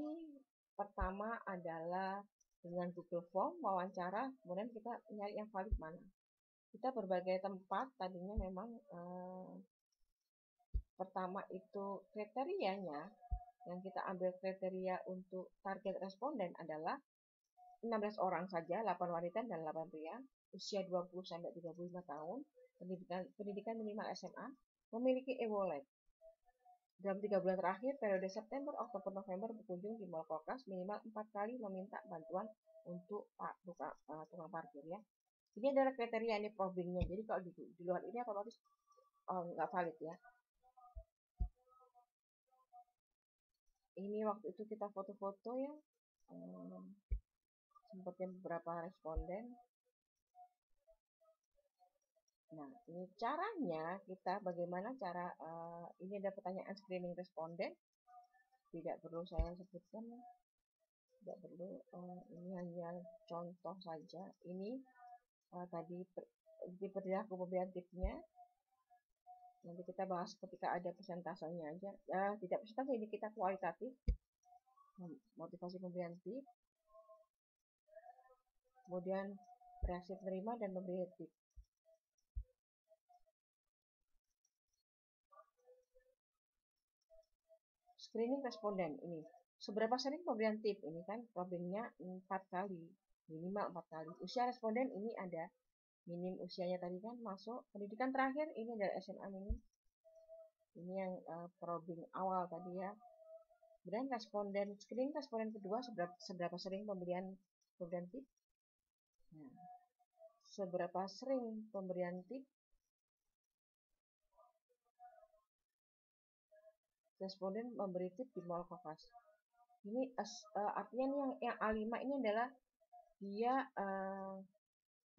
pertama adalah dengan Google Form, wawancara, kemudian kita nyari yang valid mana. Kita berbagai tempat, tadinya memang pertama itu kriterianya, yang kita ambil kriteria untuk target responden adalah 16 orang saja, 8 wanita dan 8 pria, usia 20-35 tahun, pendidikan minimal SMA, memiliki e-wallet. Dalam 3 bulan terakhir, periode September, Oktober, November berkunjung di Mall Kokas minimal 4 kali meminta bantuan untuk tukang parkir ya. Ini adalah kriteria ini probingnya. Jadi kalau di luar ini otomatis nggak valid ya. Ini waktu itu kita foto-foto ya, sempatnya beberapa responden. Nah, ini caranya kita bagaimana cara ini ada pertanyaan screening responden. Tidak perlu saya sebutkan, tidak perlu. Ini hanya contoh saja. Ini tadi perilaku pemberian tipsnya. Nanti kita bahas ketika ada persentasenya aja. Tidak persentase, ini kita kualitatif. Motivasi pemberian tip. Kemudian reaksi penerima dan pemberi tip. Screening responden ini. Seberapa sering pemberian tip? Ini kan problemnya 4 kali. Minimal 4 kali. Usia responden ini ada minim usianya tadi kan masuk. Pendidikan terakhir ini adalah SMA minim. Ini yang probing awal tadi ya. Kemudian responden, screening responden kedua seberapa sering pemberian tip? Nah, seberapa sering pemberian tip? Responden memberi tip di mall Kokas. Ini artinya nih yang A5 ini adalah dia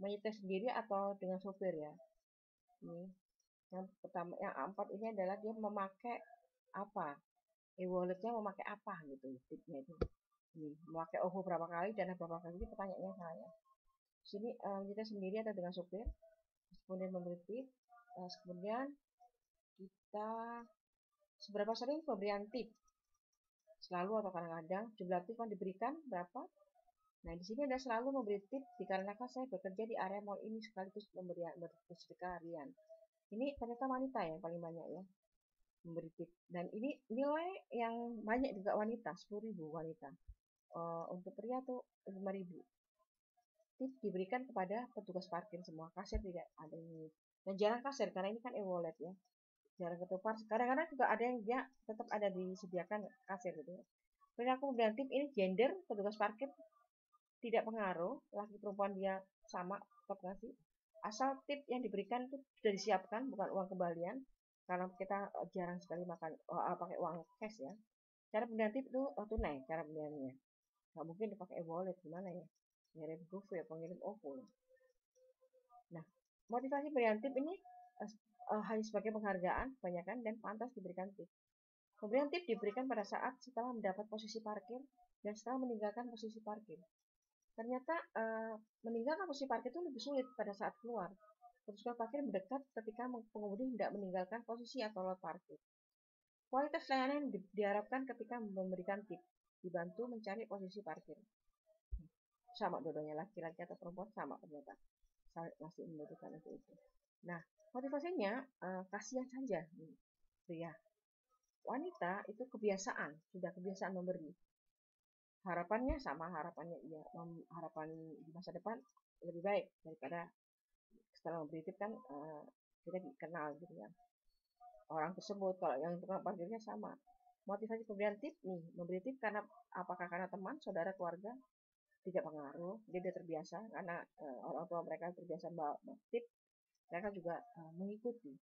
menyetir sendiri atau dengan sopir ya. Ini yang pertama, yang A4 ini adalah dia memakai apa? E-walletnya memakai apa gitu tipnya itu. Ini memakai OVO berapa kali dan berapa kali, ini pertanyaannya saya. Sini kita sendiri atau dengan sopir. Kemudian memberi tip. Kemudian kita seberapa sering pemberian tip? Selalu atau kadang-kadang? Jumlah tip yang diberikan berapa? Nah, di sini ada selalu memberi tip dikarenakan saya bekerja di area mall ini sekaligus bersedekah harian. Ini ternyata wanita yang paling banyak ya memberi tip. Dan ini nilai yang banyak juga wanita, 10.000 wanita. Untuk pria tuh 5.000. Tip diberikan kepada petugas parkir semua, kasir tidak ada ini. Dan jarang kasir karena ini kan e-wallet ya. Jarang ketukar. Kadang-kadang juga ada yang dia tetap ada disediakan kasir gitu ya. Perilaku pemberian tip ini gender petugas parkir tidak pengaruh, laki perempuan dia sama tetap ngasih. Asal tip yang diberikan itu sudah disiapkan, bukan uang kembalian. Karena kita jarang sekali makan pakai uang cash ya. Cara pemberian tip itu tunai cara pemberiannya. Nggak mungkin dipakai e-wallet, gimana ya? Ngirim GoPay atau ngirim OVO. Nah, motivasi pemberian tip ini hanya sebagai penghargaan, kebanyakan dan pantas diberikan tip. Pemberian tip diberikan pada saat setelah mendapat posisi parkir dan setelah meninggalkan posisi parkir. Ternyata meninggalkan posisi parkir itu lebih sulit pada saat keluar. Petugas parkir mendekat ketika pengemudi tidak meninggalkan posisi atau lot parkir. Kualitas layanan diharapkan ketika memberikan tip, dibantu mencari posisi parkir. Sama dua-duanya, laki-laki atau perempuan sama ternyata. Masih membutuhkan itu. Nah, motivasinya kasihan saja. Pria. Wanita itu kebiasaan, sudah kebiasaan memberi. Harapannya sama, harapannya iya, harapan di masa depan lebih baik daripada setelah memberi tip kan kita dikenal gitu ya. Orang tersebut, kalau yang tukang parkirnya sama. Motivasi pemberian tip nih, memberi tip karena apakah karena teman, saudara, keluarga, tidak pengaruh, dia sudah terbiasa karena orang tua mereka terbiasa bawa tip, mereka juga mengikuti.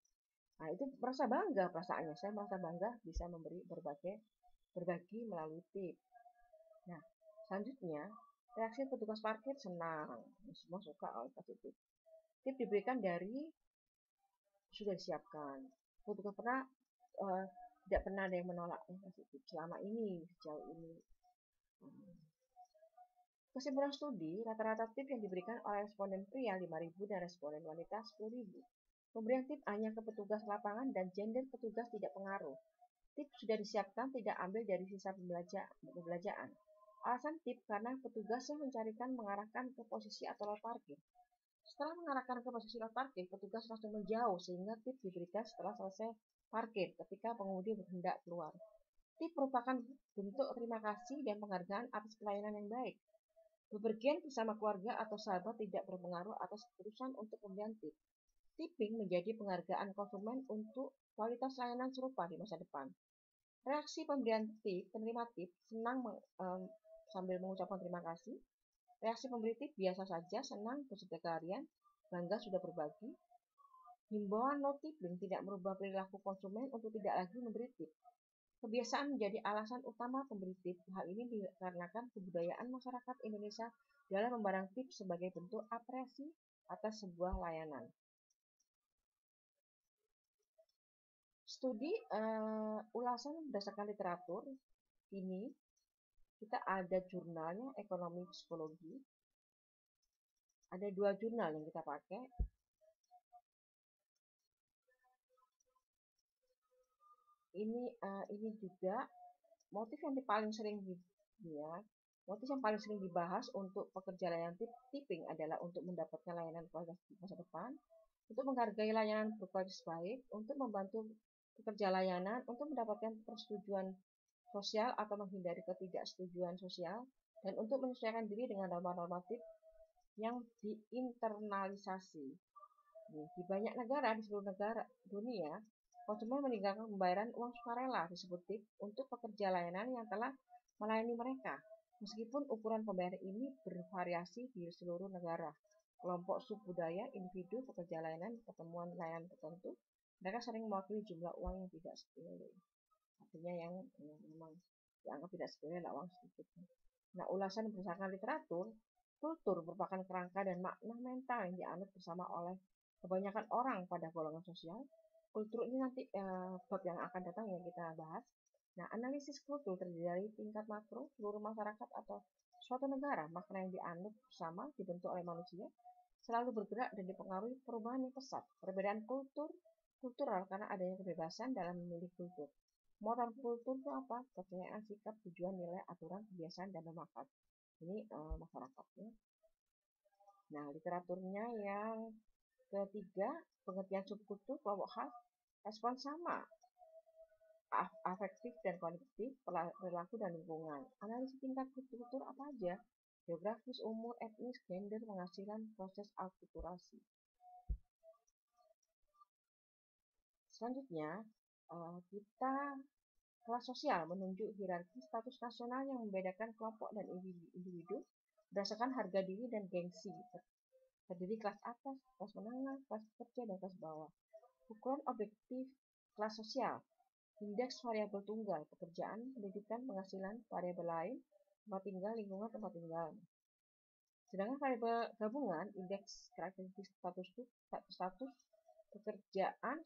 Nah, itu merasa bangga perasaannya. Saya merasa bangga bisa memberi berbagi melalui tip. Nah, selanjutnya, reaksi petugas parkir senang. Semua suka kalau kasih tip. Tip diberikan dari sudah disiapkan. Petugas tidak pernah ada yang menolak kasih tip selama ini, sejauh ini. Kesimpulan studi, rata-rata tip yang diberikan oleh responden pria 5.000 dan responden wanita 10.000. Pemberian tip hanya ke petugas lapangan dan gender petugas tidak pengaruh. Tip sudah disiapkan, tidak ambil dari sisa pembelajaran. Alasan tip karena petugas yang mencarikan mengarahkan ke posisi atau lot parkir. Setelah mengarahkan ke posisi lot parkir, petugas langsung menjauh sehingga tip diberikan setelah selesai parkir ketika pengemudi berhendak keluar. Tip merupakan bentuk terima kasih dan penghargaan atas pelayanan yang baik. Bepergian bersama keluarga atau sahabat tidak berpengaruh atas keputusan untuk pemberian tip. Tipping menjadi penghargaan konsumen untuk kualitas layanan serupa di masa depan. Reaksi pemberian tip, penerima tip senang sambil mengucapkan terima kasih. Reaksi pemberi tip biasa saja, senang, bersedekah harian, bangga sudah berbagi. Himbauan no tipping tidak merubah perilaku konsumen untuk tidak lagi memberi tip. Kebiasaan menjadi alasan utama pemberi tip. Hal ini dikarenakan kebudayaan masyarakat Indonesia dalam membarang tip sebagai bentuk apresiasi atas sebuah layanan. Studi ulasan berdasarkan literatur ini kita ada jurnalnya ekonomi psikologi. Ada 2 jurnal yang kita pakai. Ini juga motif yang paling sering dibahas untuk pekerja layanan tipping adalah untuk mendapatkan layanan kualitas di masa depan, untuk menghargai layanan berkualitas baik, untuk membantu pekerja layanan untuk mendapatkan persetujuan sosial atau menghindari ketidaksetujuan sosial, dan untuk menyesuaikan diri dengan norma-norma tip yang diinternalisasi. Di banyak negara di seluruh negara dunia, konsumen meninggalkan pembayaran uang sukarela disebut tip untuk pekerja layanan yang telah melayani mereka. Meskipun ukuran pembayaran ini bervariasi di seluruh negara, kelompok subbudaya, individu, pekerja layanan, pertemuan layanan tertentu, mereka sering mewakili jumlah uang yang tidak sepele. Artinya yang memang dianggap tidak sepele adalah uang sedikit. Nah, ulasan berdasarkan literatur, kultur merupakan kerangka dan makna mental yang dianut bersama oleh kebanyakan orang pada golongan sosial. Kultur ini nanti bab yang akan datang yang kita bahas. Nah, analisis kultur terdiri dari tingkat makro, seluruh masyarakat atau suatu negara. Makna yang dianut bersama dibentuk oleh manusia, selalu bergerak dan dipengaruhi perubahan yang pesat. Perbedaan kultural karena adanya kebebasan dalam memilih kultur. Moral kultur itu apa? Kepercayaan, sikap, tujuan, nilai, aturan, kebiasaan, dan memakat. Ini masyarakatnya. Nah, literaturnya yang ketiga, pengertian subkultur, kelompok khas, respon sama, afektif dan kualitatif, perilaku dan lingkungan. Analisis tingkat kultur apa aja? Geografis, umur, etnis, gender, penghasilan, proses akulturasi. Selanjutnya, kita kelas sosial menunjuk hierarki status nasional yang membedakan kelompok dan individu berdasarkan harga diri dan gengsi. Terdiri kelas atas, kelas menengah, kelas pekerja, dan kelas bawah. Ukuran objektif kelas sosial, indeks variabel tunggal, pekerjaan, pendidikan, penghasilan, variabel lain, tempat tinggal, lingkungan tempat tinggal. Sedangkan variabel gabungan, indeks karakteristik status pekerjaan,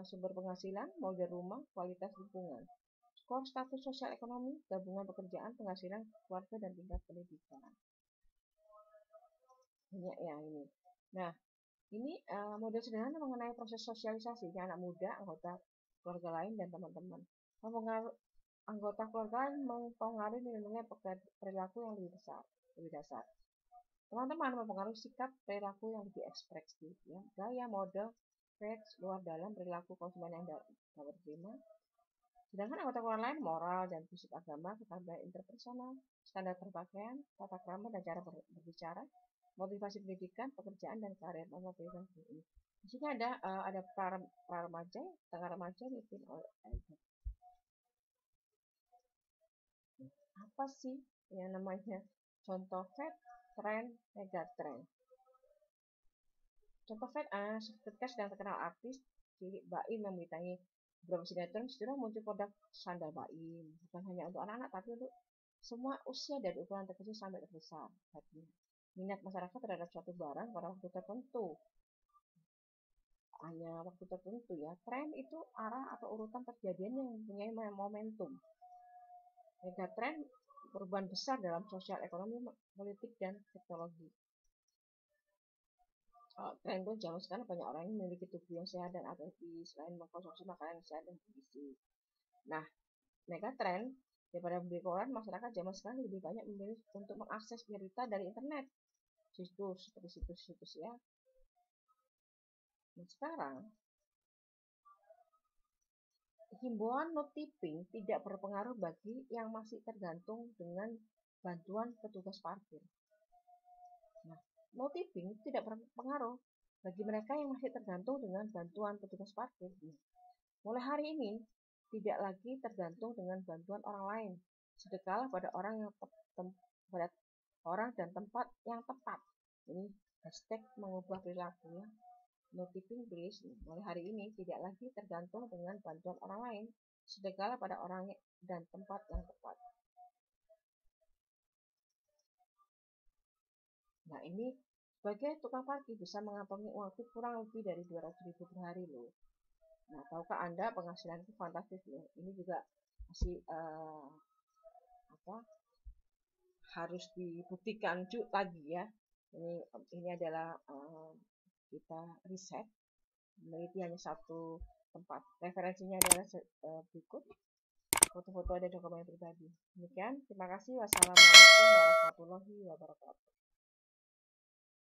sumber penghasilan, model rumah, kualitas lingkungan. Skor status sosial ekonomi, gabungan pekerjaan, penghasilan, keluarga, dan tingkat pendidikan. Banyak ya ini. Nah, ini model sederhana mengenai proses sosialisasi anak muda, anggota keluarga lain, dan teman-teman. Anggota keluarga lain mempengaruhi nilai perilaku yang lebih dasar. Teman-teman mempengaruhi sikap perilaku yang lebih ekspresif, ya. Gaya, model, teks, luar dalam perilaku konsumen yang dapat diterima. Sedangkan anggota keluarga lain moral dan prinsip agama, keterampilan interpersonal, standar berpakaian, tata krama dan cara berbicara, motivasi pendidikan, pekerjaan dan karir, motivasi ini. Di sini ada para remaja, tengah remaja dipimpin oleh Elder. Apa sih yang namanya contoh fact, trend, megatrend? Contoh fact, ketika sedang terkenal artis Cilik Baim yang membidangi beberapa sinetron, sudah muncul produk sandal Baim, bukan hanya untuk anak-anak tapi untuk semua usia dari ukuran terkecil sampai terbesar. Minat masyarakat terhadap suatu barang pada waktu tertentu, hanya waktu tertentu ya. Tren itu arah atau urutan kejadian yang mempunyai momentum. Megatrend perubahan besar dalam sosial, ekonomi, politik, dan teknologi. Tren itu zaman sekarang banyak orang yang memiliki tubuh yang sehat dan atletis selain mengkonsumsi makanan yang sehat dan bergizi. Nah, megatrend daripada membeli koran, masyarakat zaman sekarang lebih banyak memilih untuk mengakses berita dari internet, seperti situs-situs ya. Nah, sekarang himbauan no tipping tidak berpengaruh bagi yang masih tergantung dengan bantuan petugas parkir. Nah, no tipping tidak berpengaruh bagi mereka yang masih tergantung dengan bantuan petugas parkir. Mulai hari ini, tidak lagi tergantung dengan bantuan orang lain. Sedekahlah pada orang dan tempat yang tepat. Ini hashtag mengubah perilaku ya. No tipping please. Mulai hari ini tidak lagi tergantung dengan bantuan orang lain. sedekahlah pada orang dan tempat yang tepat. Nah, ini sebagai tukang parkir bisa mengantongi uang tip kurang lebih dari 200.000 per hari loh. Nah, tahukah Anda penghasilan itu fantastis loh. Ini juga masih apa harus dibuktikan lagi ya. Ini adalah kita riset, meneliti hanya satu tempat. Referensinya adalah berikut. Foto-foto dan dokumen pribadi. Demikian, terima kasih. Wassalamualaikum warahmatullahi wabarakatuh.